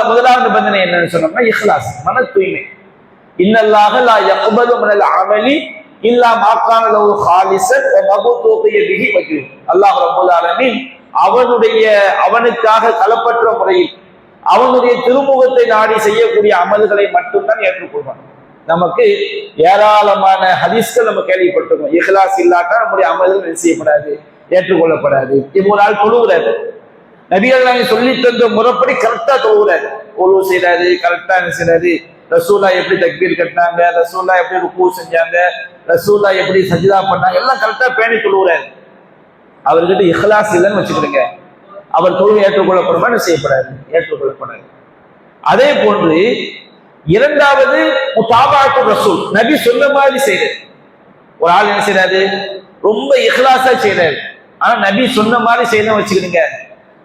முதலாவது நிபந்தனை என்னன்னு சொன்னோம்னா இஹ்லாஸ், மன தூய்மை. இன்னல்லாஹ லா யக்பலு மினல் அமலி இல்லா மா கான லஹு ஹாலிஸன் வ மபூதுகிய பிஹி வஜ்ஹு. அல்லாஹ் ரப்பல் ஆலமீன் அவனுக்காக களப்பற்ற முறையில் அவனுடைய திருமுகத்தை நாடி செய்யக்கூடிய அமல்களை மட்டும்தான் ஏற்றுக்கொள்வான். நமக்கு ஏராளமான ஹதீஸ்கள் நம்ம கேள்விப்பட்டிருக்கோம், இஹ்லாஸ் இல்லாட்டா நம்முடைய அமல்கள் செய்யப்படாது, ஏற்றுக்கொள்ளப்படாது. இப்போ ஒரு ஆள் தொழுகிறாரு, நபிகள் நாயகம் சொல்லி தந்த முறைப்படி கரெக்டா தொழுகிறாரு, ஒழுவு செய்யறாரு, கரெக்டா என்ன செய்யறாரு, ரசூலா எப்படி தக்பீர் கட்டினாங்க, ரசூலா எப்படி ருக்கு செஞ்சாங்க, ரசூலா எப்படி சஜிதா பண்ணாங்க, எல்லாம் கரெக்டா பேணி தொழுகிறாரு. அவர்கிட்ட இஹ்லாஸ் இல்லைன்னு வச்சுக்கிடுங்க, அவர் தொழுகை ஏற்றுக்கொள்ளப்படுமா செய்யப்படாது, ஏற்றுக்கொள்ளப்படாது. அதே போன்று இரண்டாவது முதாபாத்து ரசூல், நபி சொன்ன மாதிரி செய்யறது. ஒரு ஆள் என்ன செய்யறாரு, ரொம்ப இஹ்லாஸா செய்யறாரு, ஆனா நபி சொன்ன மாதிரி செய்யணும் வச்சுக்கிடுங்க,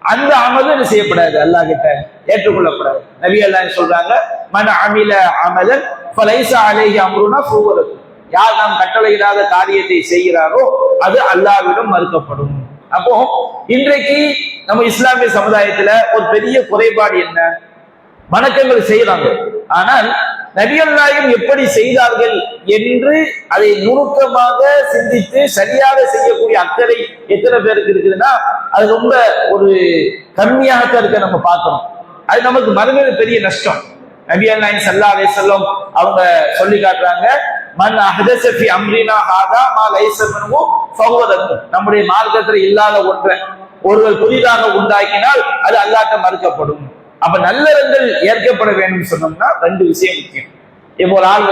அந்த அமலும் என்ன செய்யப்படாது, அல்லாஹ் கிட்ட ஏற்றுக்கொள்ளப்படாது. நபி அல்லாஹ் சொல்றாங்க, மன் அமில அமலன் ஃபலைஸா அலைஹி அம்ருனா ஃபஹுவ ரத். யார் நாம் கட்டளையிடாத காரியத்தை செய்கிறாரோ அது அல்லாஹ்விடம் மறுக்கப்படும். அப்போ இன்றைக்கு நம்ம இஸ்லாமிய சமுதாயத்துல ஒரு பெரிய குறைபாடு என்ன, வணக்கங்கள் செய்யறாங்க, ஆனால் நபிகள் நாயகம் எப்படி செய்தார்கள் என்று அதை நுணுக்கமாக சிந்தித்து சரியாக செய்யக்கூடிய அக்கறை எத்தனை பேருக்கு இருக்குதுன்னா அது ரொம்ப ஒரு கம்மியாகத்தான் இருக்க நம்ம பார்க்கணும். அது நமக்கு மறுமையில பெரிய நஷ்டம். நபிகள் நாயகம் ஸல்லல்லாஹு அலைஹி வஸல்லம் அவங்க சொல்லி காட்டுறாங்க, மன் அஹ்தஸ ஃபீ அம்ரினா ஹாதா மா லைஸ மின்ஹு ஃபஹுவ ரத். நம்முடைய மார்க்கத்தில் இல்லாத ஒன்றை ஒருவர் புதிதாக உண்டாக்கினால் அது அல்லாஹ்ட்ட மறுக்கப்படும். அப்ப நல்லறங்கள் ஏற்கப்பட வேண்டும் சொன்னோம்னா 2 விஷயம் முக்கியம். இப்போ ஒரு ஆள்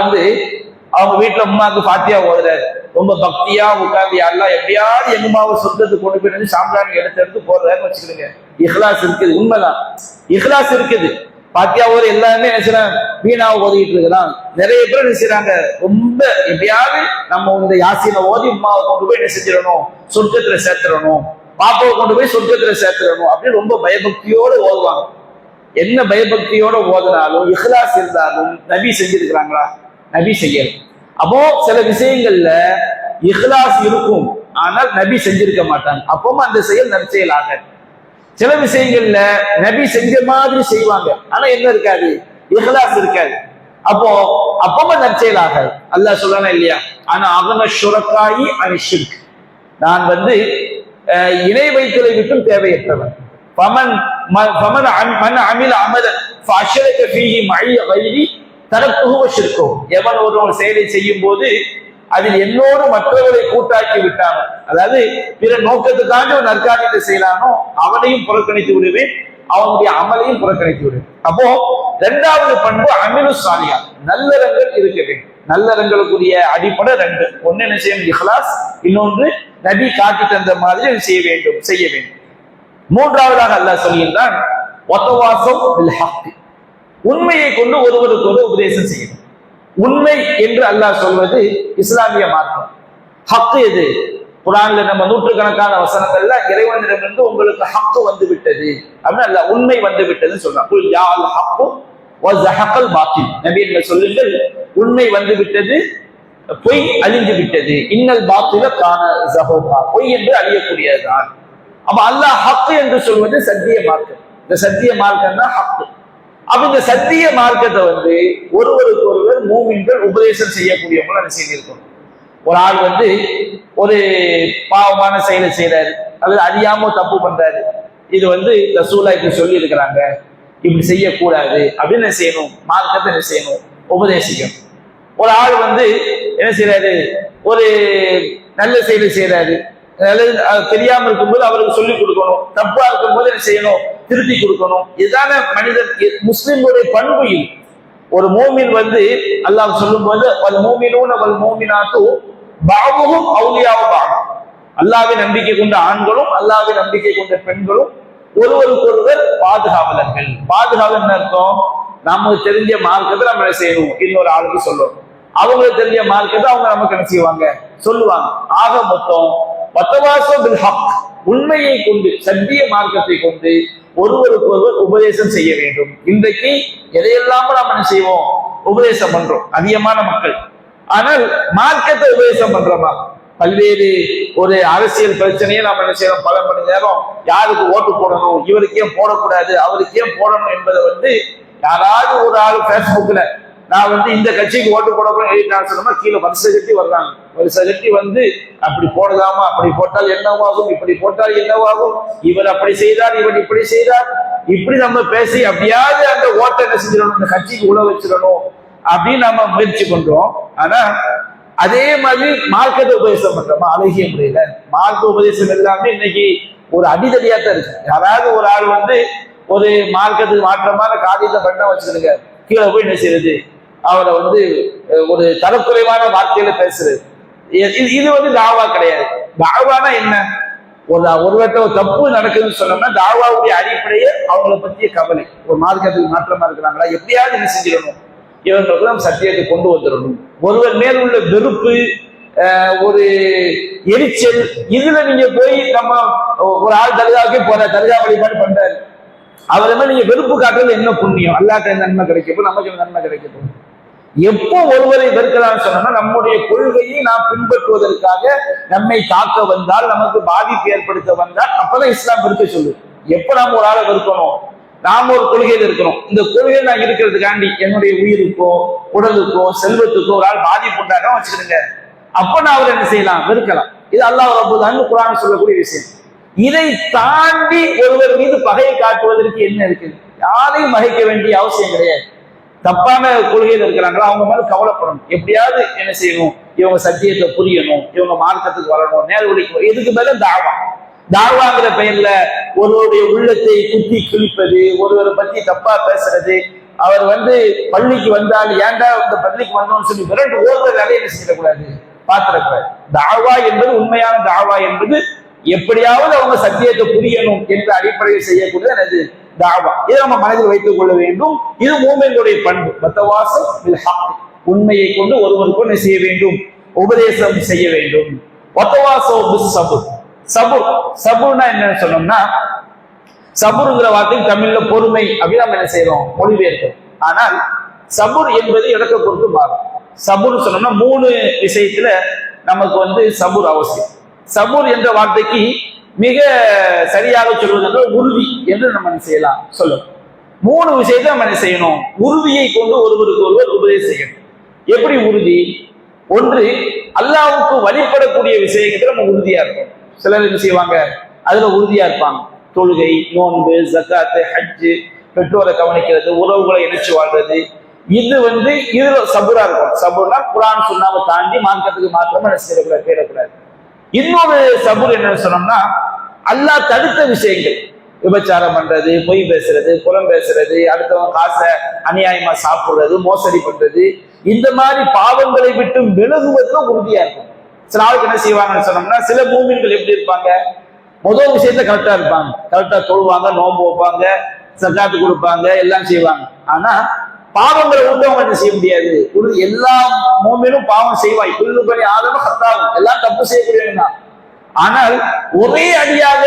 அவங்க வீட்டுல உமாவுக்கு ஃபாத்தியா ஓதுறாரு, ரொம்ப பக்தியா உட்கார்ந்து யாரெல்லாம் எப்படியாவது எங்கம்மாவை சொந்தத்துக்கு கொண்டு போய் சாம்பிராணி எடுத்து போடுறாருன்னு வச்சுக்கிடுங்க, இஹ்லாஸ் இருக்குது, உண்மைதான் இஹ்லாஸ் இருக்குது. பாத்தியாவோடு எல்லாருமே என்ன செய்யறாங்க, வீணாவை ஓதிட்டு இருக்கிறான். நிறைய பேர் என்ன செய்யறாங்க, ரொம்ப எப்படியாவது நம்ம இந்த யாசீனை ஓதி உமாவை கொண்டு போய் என்ன செஞ்சிடணும், சொர்க்கத்துல சேர்த்துடணும், பாப்பாவை கொண்டு போய் சொர்க்கத்துல சேர்த்துடணும் அப்படின்னு ரொம்ப பயபக்தியோடு ஓதுவாங்க. என்ன பயபக்தியோட ஓதினாலும் இஹ்லாஸ் இருந்தாலும் நபி செஞ்சிருக்கிறாங்களா? நபி செய்யணும். அப்போ சில விஷயங்கள்ல இஹ்லாஸ் இருக்கும், ஆனால் நபி செஞ்சிருக்க மாட்டாங்க. அப்பவும் அந்த செயல் நற்செயலாக. சில விஷயங்கள்ல நபி செஞ்ச மாதிரி செய்வாங்க, ஆனா என்ன இருக்காது, இஹ்லாஸ் இருக்காது. அப்பவும் நற்செயலாக. அல்லாஹ் சொல்றானா இல்லையா, ஆனா அவன ஷுரக்காயி அனிஷிர்க், நான் இணை வைத்தலை விட்டும் தேவையற்றவன். எவன் ஒரு செயலை செய்யும் போது அதில் என்னோடு மற்றவர்களை கூட்டாக்கி விட்டானோ, அதாவது பிற நோக்கத்துக்காக ஒரு நற்காரியத்தை செய்யலானோ அவனையும் புறக்கணித்து விடுவேன், அவனுடைய அமலையும் புறக்கணித்து விடுவேன். அப்போ இரண்டாவது பண்பு அமிலு சாலியா, நல்லறங்கள் இருக்க வேண்டும். நல்லறங்களுக்குரிய அடிப்படை ரெண்டு. ஒன்னு என்ன செய்யணும், இஹ்லாஸ். இன்னொன்று நபி காட்டி தந்த மாதிரி செய்ய வேண்டும். மூன்றாவதாக அல்லாஹ் சொல்கின்றான், உண்மையை கொண்டு ஒருவருக்கு ஒரு உபதேசம் செய்யணும். உண்மை என்று அல்லாஹ் சொல்வது இஸ்லாமிய மார்க்கம். ஹக்கு எது? குர்ஆன்ல நம்ம நூற்றுக்கணக்கான வசனங்கள்ல இறைவனிடமிருந்து உங்களுக்கு ஹக்கு வந்து விட்டது அப்படின்னு அல்லாஹ் உண்மை வந்து விட்டதுன்னு சொல்றான். குல் யா அல் ஹக்கு வ ஸஹகல் பாத்தில், நபியே சொல்லுங்கள், உண்மை வந்து விட்டது, பொய் அழிந்து விட்டது. இன்னல் பாத்தில கான ஸஹூகா, பொய் என்று அழியக்கூடியதுதான். அப்ப அல்லாஹ் ஹக்கு என்று சொல்வது சத்திய மார்க்கம். இந்த சத்திய மார்க்கம் தான் ஹக்கு. அப்ப இந்த சத்திய மார்க்கத்தை ஒருவருக்கு ஒருவர் மூமின்கள் உபதேசம் செய்யக்கூடியவங்க செய்திருக்கணும். ஒரு ஆள் ஒரு பாவமான செயலை செய்யறாரு, அல்லது அறியாம தப்பு பண்றாரு, இது ரசூலா இப்படி சொல்லி இருக்கிறாங்க, இப்படி செய்யக்கூடாது அப்படின்னு செய்யணும், மார்க்கத்தை என்ன செய்யணும், உபதேசிக்கணும். ஒரு ஆள் என்ன செய்யறாரு, ஒரு நல்ல செயலை செய்யறாரு, நல்லது தெரியாம இருக்கும்போது அவருக்கு சொல்லிக் கொடுக்கணும், தப்பா இருக்கும்போது என்ன செய்யணும், திருத்தி கொடுக்கணும். இதுதான மனிதன் முஸ்லிம்களுடைய பண்பு. இது ஒரு மோமின் அல்லாஹ் சொல்லும் போது அல்லாஹ்வை நம்பிக்கை கொண்ட ஆண்களும் அல்லாஹ்வை நம்பிக்கை கொண்ட பெண்களும் ஒருவருக்கு ஒருவர் பாதுகாவலர்கள். பாதுகாவல் அர்த்தம், நமக்கு தெரிஞ்ச மார்க்கத்தை நம்ம என்ன செய்யணும், இன்னொரு ஆளுக்கு சொல்லணும். அவங்களுக்கு தெரிஞ்ச மார்க்கத்தை அவங்க நமக்கு என்ன செய்வாங்க, சொல்லுவாங்க. ஆக மொத்தம் உண்மையை கொண்டு, சத்திய மார்க்கத்தை கொண்டு ஒருவருக்கு ஒருவர் உபதேசம் செய்ய வேண்டும். இன்றைக்கு எதையெல்லாம் நம்ம என்ன செய்வோம், உபதேசம் பண்றோம் அதிகமான மக்கள். ஆனால் மார்க்கத்தை உபதேசம் பண்றோமா? பல்வேறு ஒரு அரசியல் பிரச்சனையை நம்ம என்ன செய்யறோம், பல மணி நேரம் யாருக்கு ஓட்டு போடணும், இவருக்கு ஏன் போடக்கூடாது, அவருக்கு ஏன் போடணும் என்பதை யாராவது ஒரு ஆள் பேஸ்புக்ல நான் இந்த கட்சிக்கு ஓட்டு போடக்கூடாது சொன்னோம்னா கீழே வருஷ கட்டி வர்றாங்க. வருஷ கட்டி அப்படி போடலாமா, அப்படி போட்டால் என்னவாகும், இப்படி போட்டால் என்னவாகும், இவர் அப்படி செய்தார், இவர் இப்படி செய்தார், இப்படி நம்ம பேசி அப்படியாவது அந்த ஓட்டை என்ன செஞ்சிடணும், இந்த கட்சிக்கு உழ வச்சிடணும் அப்படின்னு நம்ம முயற்சி பண்றோம். ஆனா அதே மாதிரி மார்க்கத்தை உபதேசம் பண்றோமா அழகிய முறையில? மார்க்க உபதேசம் எல்லாமே இன்னைக்கு ஒரு அடிதடியாத்தான் இருக்கு. யாராவது ஒரு ஆள் ஒரு மார்க்கத்துக்கு மாற்றமான காரியத்தை பண்ண வச்சிருக்க, கீழே போய் என்ன செய்யறது, அவரை ஒரு தரக்குறைவான வார்த்தையில பேசுறது. இது தாவா கிடையாது. தாவானா என்ன, ஒருவர்கிட்ட ஒரு தப்பு நடக்குதுன்னு சொன்னோம்னா தாவாவுடைய அடிப்படையே அவங்கள பற்றிய கவலை. ஒரு மார்க்கத்துக்கு மாற்றமா இருக்கிறாங்களா, எப்படியாவது என்ன செஞ்சிடணும், இவங்களுக்கு நம்ம சத்தியத்தை கொண்டு வந்துடணும். ஒருவர் மேல் உள்ள வெறுப்பு, ஒரு எரிச்சல், இதுல நீங்க போய் நம்ம ஒரு ஆள் தர்காவுக்கே போற, தர்கா வழிபாடு பண்றாரு, அவரை மேல நீங்க வெறுப்பு காட்டுறது என்ன புண்ணியம், அல்லாஹ்ட்ட நன்மை கிடைக்கும், நமக்கு நன்மை கிடைக்கும். எப்போ ஒருவரை வெறுக்கலாம்னு சொன்னோம்னா நம்முடைய கொள்கையை நாம் பின்பற்றுவதற்காக நம்மை தாக்க வந்தால், நமக்கு பாதிப்பு ஏற்படுத்த வந்தால், அப்பதான் இஸ்லாம் வெறுக்க சொல்லு. எப்ப நாம் ஒரு ஆளை வெறுக்கணும், நாம ஒரு கொள்கையில் இருக்கணும். இந்த கொள்கையில் நான் இருக்கிறதுக்காண்டி என்னுடைய உயிருக்கோ உடலுக்கோ செல்வத்துக்கோ ஒரு ஆள் பாதிப்பு உண்டாக வச்சுக்கிடுங்க, அப்ப நான் அவர் என்ன செய்யலாம், வெறுக்கலாம். இது அல்லாஹ் ரப்பல் ஆலமீன் குர்ஆன் சொல்லக்கூடிய விஷயம். இதை தாண்டி ஒருவர் மீது பகையை காட்டுவதற்கு என்ன இருக்கு? யாரையும் மகைக்க வேண்டிய அவசியம் கிடையாது. தப்பான கொள்கையில் இருக்கிறாங்களா அவங்க மேல கவலைப்படணும். எப்படியாவது என்ன செய்யணும், இவங்க சத்தியத்தை புரியணும், இவங்க மார்க்கத்துக்கு வரணும், நேர்வழிக்கு. இதுக்கு மேல தாவாங்கிற பெயர்ல ஒருவருடைய உள்ளத்தை குத்தி கிழிப்பது, ஒருவரை பத்தி தப்பா பேசுறது, அவர் பள்ளிக்கு வந்தால் ஏன்டா இந்த பள்ளிக்கு வந்தோம்னு சொல்லி விரண்டு ஓடுற வேலையை என்ன செய்யக்கூடாது, பார்த்திடக்கூடாது. தாவா என்பது, உண்மையான தாவா என்பது எப்படியாவது அவங்க சத்தியத்தை புரியணும் என்ற அடிப்படையில் செய்யக்கூடியது தாவா. இதை நம்ம மனதில் வைத்துக் கொள்ள வேண்டும். இது மூமின்களுடைய பண்பு. வத்தவாசல் பில் ஹக், உண்மையை கொண்டு ஒருவருக்கு என்ன செய்ய வேண்டும், உபதேசம் செய்ய வேண்டும். வத்தவாசோ பிஸ் சபுர், சபுர் சபுர்னா என்னன்னு சொன்னோம்னா, சபுருங்கிற வார்த்தை தமிழ்ல பொறுமை அப்படின்னு நம்ம என்ன செய்யறோம், மொழிபெயர்க்கிறோம். ஆனால் சபுர் என்பது இடத்தை பொறுத்து மாறும். சபுர் சொன்னோம்னா 3 விஷயத்துல நமக்கு சபுர் அவசியம். சபுர் என்ற வார்த்தைக்கு மிக சரியாக சொல்வதற்கு உறுதி என்று நம்ம என்ன செய்யலாம் சொல்லணும். 3 விஷயத்தை நம்ம என்ன செய்யணும், உறுதியை கொண்டு ஒருவருக்கு ஒருவர் உபதேசம் செய்யணும். எப்படி உறுதி? ஒன்று, அல்லாஹ்வுக்கு வழிபடக்கூடிய விஷயத்துல நம்ம உறுதியா இருக்கும். சிலர் என்ன செய்வாங்க, அதுல உறுதியா இருப்பாங்க. தொழுகை, நோன்பு, ஜக்காத்து, ஹஜ்ஜு, பெற்றோரை கவனிக்கிறது, உறவுகளை இணைச்சு வாழ்றது, இது இதுல சபுரா இருக்கும். சபுர்னா குர்ஆன் சுன்னாவை தாண்டி மார்க்கத்துக்கு மாத்திரமா என்ன செய்யக்கூடாது, தேடக்கூடாது. இன்னொரு சபுர் என்னன்னு சொன்னோம்னா, அல்லாஹ் தடுத்த விஷயங்கள், விபச்சாரம் பண்றது, பொய் பேசுறது, புறம் பேசுறது, அடுத்தவங்க காசை அநியாயமா சாப்பிடுறது, மோசடி பண்றது, இந்த மாதிரி பாவங்களை விட்டு விலகுவதுல உறுதியா இருக்கும். சில ஆளுக்கு என்ன செய்வாங்கன்னு சொன்னோம்னா, சில மூமின்கள் எப்படி இருப்பாங்க, முதல் விஷயத்த கரெக்டா இருப்பாங்க, கரெக்டா தொழுவாங்க, நோன்பு வைப்பாங்க, சக்காத்து கொடுப்பாங்க, எல்லாம் செய்வாங்க. ஆனா பாவங்களை விட்டு அவங்க என்ன செய்ய முடியாது. எல்லா மூமினும் பாவம் செய்வாய், புல்லு பணி ஆதம ஹத்தாவும், எல்லாம் தப்பு செய்யக்கூடியவங்க. ஆனால் ஒரே அடியாக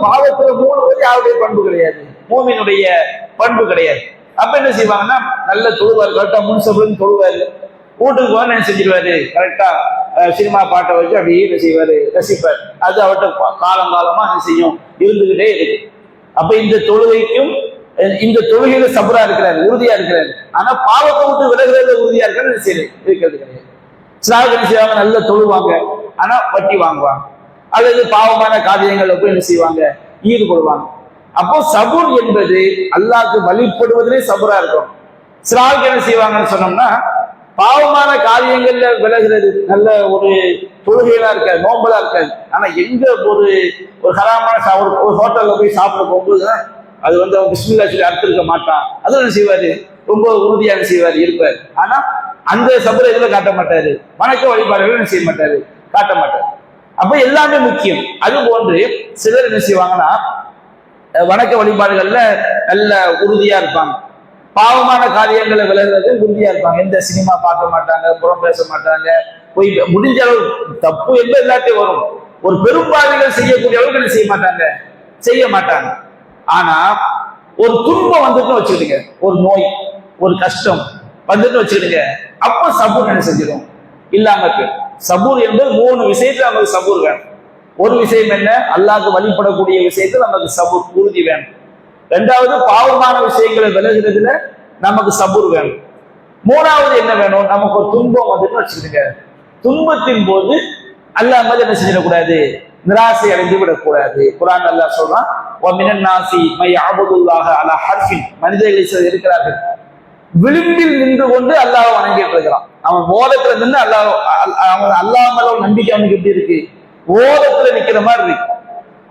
பாவத்துல மூழ்குவது யாருடைய பண்பு கிடையாது, மூமினுடைய பண்பு கிடையாது. அப்ப என்ன செய்வாங்கன்னா, நல்ல தொழுவாரு, கரெக்டா முன்சபுன்னு தொழுவாரு, வீட்டுக்கு போன என்ன செஞ்சிருவாரு, கரெக்டா சினிமா பாட்டை வச்சு அப்படியே என்ன செய்வாரு, ரசிப்பார். அது அவர்கிட்ட காலம் காலமா என்ன செய்யும், இருந்துகிட்டே இருக்கு. அப்ப இந்த தொழுகைக்கும் இந்த தொழுகையில சபரா இருக்கிறாரு, உறுதியா இருக்கிறாரு. ஆனா பாவத்தை விட்டு விலகுறதுல உறுதியா இருக்கிறது இருக்கிறது கிடையாது. சிலாவுக்கு என்ன செய்வாங்க, நல்ல தொழுவாங்க, ஆனா வட்டி வாங்குவாங்க, அல்லது பாவமான காரியங்கள்ல போய் என்ன செய்வாங்க, ஈடுபடுவாங்க. அப்போ சபூர் என்பது அல்லாஹ்க்கு வழிபடுவதிலே சபுரா இருக்கும். சிலாவுக்கு என்ன செய்வாங்கன்னு சொன்னோம்னா, பாவமான காரியங்கள்ல விலகுறது, நல்ல ஒரு தொழுகைகளா இருக்காது, நோம்பலா இருக்காது. ஆனா எங்க ஒரு ஹராமான ஒரு ஹோட்டல்ல போய் சாப்பிட போகும்போது அது அவன் பிஸ்மில்லா சொல்லி அர்த்திருக்க மாட்டான். அது என்ன செய்வாரு, ரொம்ப உறுதியாக செய்வாரு, இருப்பாரு. ஆனா அந்த சபுரை இதுல காட்ட மாட்டாரு, வணக்க வழிபாடுகள் என்ன செய்ய மாட்டாரு, காட்ட மாட்டாரு. அப்ப எல்லாமே முக்கியம். அது போன்று சிலர் என்ன செய்வாங்கன்னா, வணக்க வழிபாடுகள்ல நல்ல உறுதியா இருப்பாங்க, பாவமான காரியங்களை விலகுறது உறுதியா இருப்பாங்க. எந்த சினிமா பார்க்க மாட்டாங்க, புறம் பேச மாட்டாங்க, போய் முடிஞ்ச அளவு தப்பு என்பது எல்லாத்தையும் வரும், ஒரு பெரும்பாவிகள் செய்யக்கூடிய அளவுக்கு என்ன செய்ய மாட்டாங்க, செய்ய மாட்டாங்க. ஆனா ஒரு துன்பம் வந்துட்டு வச்சுக்கிடுங்க, ஒரு நோய், ஒரு கஷ்டம் வந்துட்டு வச்சுக்கிடுங்க, அப்ப சபூர் என்ன செஞ்சிடும், இல்லாம இருக்கு. சபூர் என்பது 3 விஷயத்துல நமக்கு சபூர் வேணும். ஒரு விஷயம் என்ன, அல்லாஹ்க்கு வழிபடக்கூடிய விஷயத்துல நமக்கு சபூர், உறுதி வேணும். 2வது, பாவமான விஷயங்களை விலகுறதுல நமக்கு சபூர் வேணும். 3வது என்ன வேணும், நமக்கு ஒரு துன்பம் வந்துட்டு வச்சுக்கிடுங்க, துன்பத்தின் போது அல்லாஹ் மேல என்ன செஞ்சிடக்கூடாது, நிராசை அடைந்து விடக்கூடாது. குர்ஆன் அல்லாஹ் சொல்றான், வமினன் நாசி மய்யஅபுதுல்லாஹ அலா ஹர்ஃபின், மனிதர்கள் சிலர் இருக்கிறார்கள் விளிம்பில் நின்று கொண்டு அல்லாஹ் வணங்கிட்டு இருக்கிறான். அவன் ஓரத்துல நின்று அல்லாஹ் மேல ஒரு நம்பிக்கை அவனுக்கு எப்படி இருக்கு, ஓரத்துல நிக்கிற மாதிரி இருக்கு.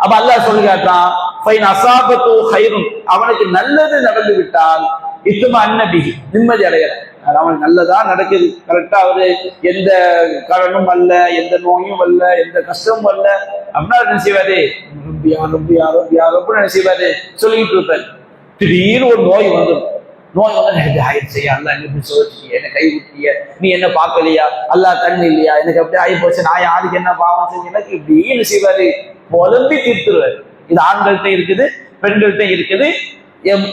அப்ப அல்லாஹ் சொல்லி காட்டுறான், ஃபைன் அஸாபத்து ஹைருன், அவனுக்கு நல்லது நடந்து விட்டால் இத்தும அன்னபிஹி, நிம்மதி அடையலாம். அவனுக்கு நல்லதா நடக்குது, கரெக்டா அவரு எந்த கடனும் அல்ல, எந்த நோயும் அல்ல, எந்த கஷ்டமும் அல்ல அப்படின்னா என்ன செய்வாரு, என்ன செய்வாரு, சொல்லிட்டு இருப்பாரு. திடீர்னு ஒரு நோய் வந்துடும், நோய் எனக்கு ஆயிடுச்சு, அல்லா என்ன சொல்லிய, என்ன கை விட்டிய, நீ என்ன பார்க்கலையா, அல்லா கண் இல்லையா, எனக்கு அப்படி ஆகி போச்சு, நான் யாருக்கு என்ன பாவம் செஞ்சு, எனக்கு இப்படின்னு செய்வாரு, புலம்பி தீர்த்துருவாரு. இது ஆண்கள்கிட்ட இருக்குது, பெண்கள்கிட்ட இருக்குது.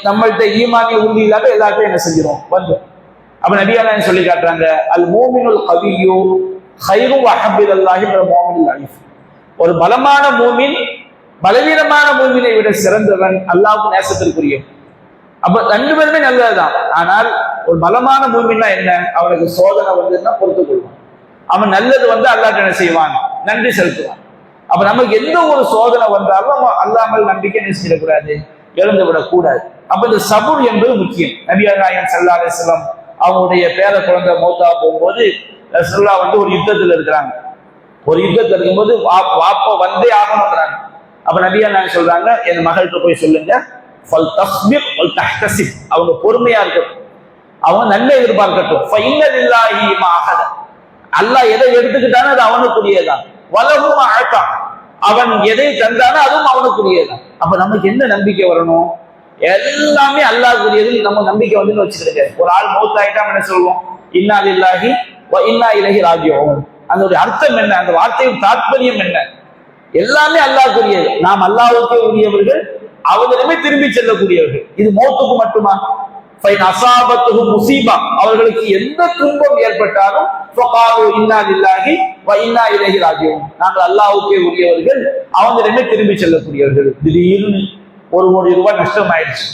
நம்மள்கிட்ட ஈமானிய உறுதி இல்லாத எல்லாத்தையும் என்ன செஞ்சிடும் வந்து. அப்ப நபியால சொல்லி காட்டுறாங்க, அல் மூமினுல் கவியு ஹைரு வஹபிலல்லாஹி மினல் மூமினில் அலீஃப், ஒரு பலமான மூமின் பலவீனமான மூமினை விட சிறந்தவன், அல்லாஹ்வுக்கு நேசத்திற்குரியவன். அப்ப 2 பேருமே நல்லதுதான். ஆனால் ஒரு பலமான மூமின்னா என்ன, அவனுக்கு சோதனை வந்துன்னா பொறுத்துக் கொள்வான், அவன் நல்லது அல்லாஹ் என்ன செய்வான், நன்றி செலுத்துவான். அப்ப நமக்கு எந்த ஒரு சோதனை வந்தாலும் அல்லாமல் நம்பிக்கை நினைச்சிடக்கூடாது, இழந்து விடக்கூடாது. அப்ப இந்த சபூர் என்பது முக்கியம். நபிகள் நாயகம் ஸல்லல்லாஹு அலைஹி வஸல்லம் அவங்களுடைய பேர குழந்தை மௌத்தா போகும்போது ரசூலுல்லாஹ் ஒரு யுத்தத்தில் இருக்கிறாங்க. ஒரு யுத்தத்தில் இருக்கும்போது வாப்ப வந்தே ஆகணுங்கிறாங்க. அப்ப நபிகள் நாயகம் சொல்றாங்க, என் மகள்கிட்ட போய் சொல்லுங்க, ஃபல் தஸ்பிர் வல் தஹ்தசிப், அவங்க பொறுமையா இருக்கட்டும், அவங்க நன்மை எதிர்பார்க்கட்டும். ஃபஇன்ன லில்லாஹி மா அஹத, அல்லாஹ் எதை எடுத்துக்கிட்டானோ அது அவனுக்குரியதான். வலஹு அஅதா, அவன் எதை தந்தானோ அதுவும் அவனுக்குரியதான். அப்ப நமக்கு என்ன நம்பிக்கை வரணும், எல்லாமே அல்லாஹ்வுடையது நம்ம நம்பிக்கை வந்து வச்சுக்கிடுங்க. ஒரு ஆள் மௌத் ஆயிட்டா என்ன சொல்லுவோம்? இன்னா லில்லாஹி வ இன்னா இலைஹி ராஜிஊன். அதனுடைய அர்த்தம் என்ன? அந்த வார்த்தையின் தாற்பயம் என்ன? எல்லாமே அல்லாஹ்வுடையது. நாம் அல்லாஹ்வுக்கே உரியவர்கள், அவர்களிடமே திரும்பி செல்லக்கூடியவர்கள். இது மௌத்துக்கு மட்டுமா? ஃபைன் அஸாபத்துஹு முஸீபா, அவர்களுக்கு எந்த துன்பம் ஏற்பட்டாலும் ஃபகாலு இன்னா லில்லாஹி வ இன்னா இலைஹி ராஜிஊன், நாங்கள் அல்லாஹ்வுக்கே உரியவர்கள், அவர்களிடமே திரும்பி செல்லக்கூடியவர்கள். திடீர்னு ₹1 கோடி நஷ்டம் ஆயிடுச்சு.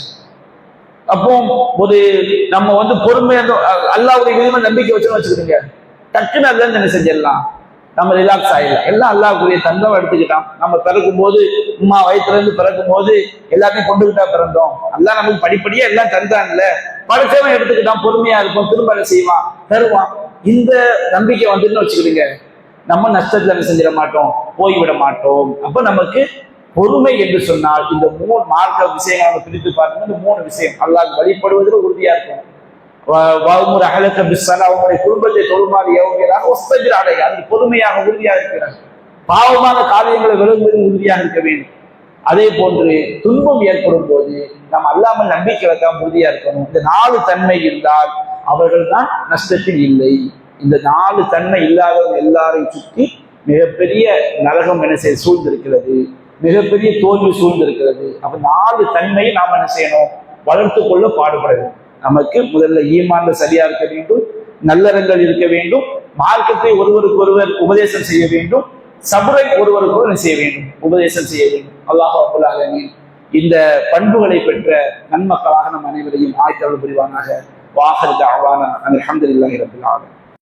அப்போ ஒரு நம்ம வந்து பொறுமையா அல்லாஹ்வுடைய மீது நம்பிக்கை வச்சுக்கிடுங்க, டக்குன்னு அல்லன்னு என்ன செஞ்சிடலாம், நம்ம ரிலாக்ஸ் ஆயிடலாம். எல்லாம் அல்லாஹ்வுடைய தந்தம் எடுத்துக்கிட்டான். நம்ம பிறக்கும் போது உம்மா வயிற்றுல இருந்து பிறக்கும் போது எல்லாத்தையும் கொண்டுகிட்டா பிறந்தோம். அல்லாஹ் நமக்கு படிப்படியா எல்லாம் தந்தான்ல, படைச்சவன் எடுத்துக்கிட்டான், பொறுமையா இருப்போம், திரும்ப என்ன செய்வான், தருவான். இந்த நம்பிக்கை வந்துன்னு வச்சுக்கிடுங்க, நம்ம நஷ்டத்துல என்ன செஞ்சிட மாட்டோம், போய்விட மாட்டோம். அப்ப நமக்கு பொறுமை என்று சொன்னால் இந்த 3 மார்க்க விஷயங்களை நம்ம பிரித்து பார்த்தோம்னா இந்த 3 விஷயம், அல்லாஹ் வழிபடுவதில் உறுதியா இருக்கும், அவங்களுடைய குடும்பத்தை தொழுமாறு ஏவுகிறார், அது பொறுமையாக உறுதியாக இருக்கிறார், பாவமான காரியங்களை விளங்குவதில் உறுதியாக இருக்க வேண்டும். அதே போன்று துன்பம் ஏற்படும் போது நாம் அல்லாமல் நம்பிக்கை வைக்காம உறுதியா இருக்கணும். இந்த 4 தன்மை இருந்தால் அவர்கள் தான் நஷ்டத்தில் இல்லை. இந்த 4 தன்மை இல்லாதவங்க எல்லாரையும் சுற்றி மிகப்பெரிய நரகம் என்ன செய்ய சூழ்ந்திருக்கிறது, மிகப்பெரிய தோல்வி சூழ்ந்திருக்கிறது. அப்ப 4 தன்மையை நாம் என்ன செய்யணும், வளர்த்து கொள்ள பாடுபட வேண்டும். நமக்கு முதல்ல ஈமான்ல சரியா இருக்க வேண்டும், நல்லறங்கள் இருக்க வேண்டும், மார்க்கத்தை ஒருவருக்கு ஒருவர் உபதேசம் செய்ய வேண்டும், சபரை ஒருவருக்கு ஒருவர் செய்ய வேண்டும், உபதேசம் செய்ய வேண்டும். அல்லாஹ் ரப்பல் ஆலமீன் இந்த பண்புகளை பெற்ற நன்மக்களாக நம் அனைவரையும் ஆய்த்தவர்கள் புரிவானாக. வாஹிர் தஅவானா அல்ஹம்துலில்லாஹி ரப்பில் ஆலமீன்.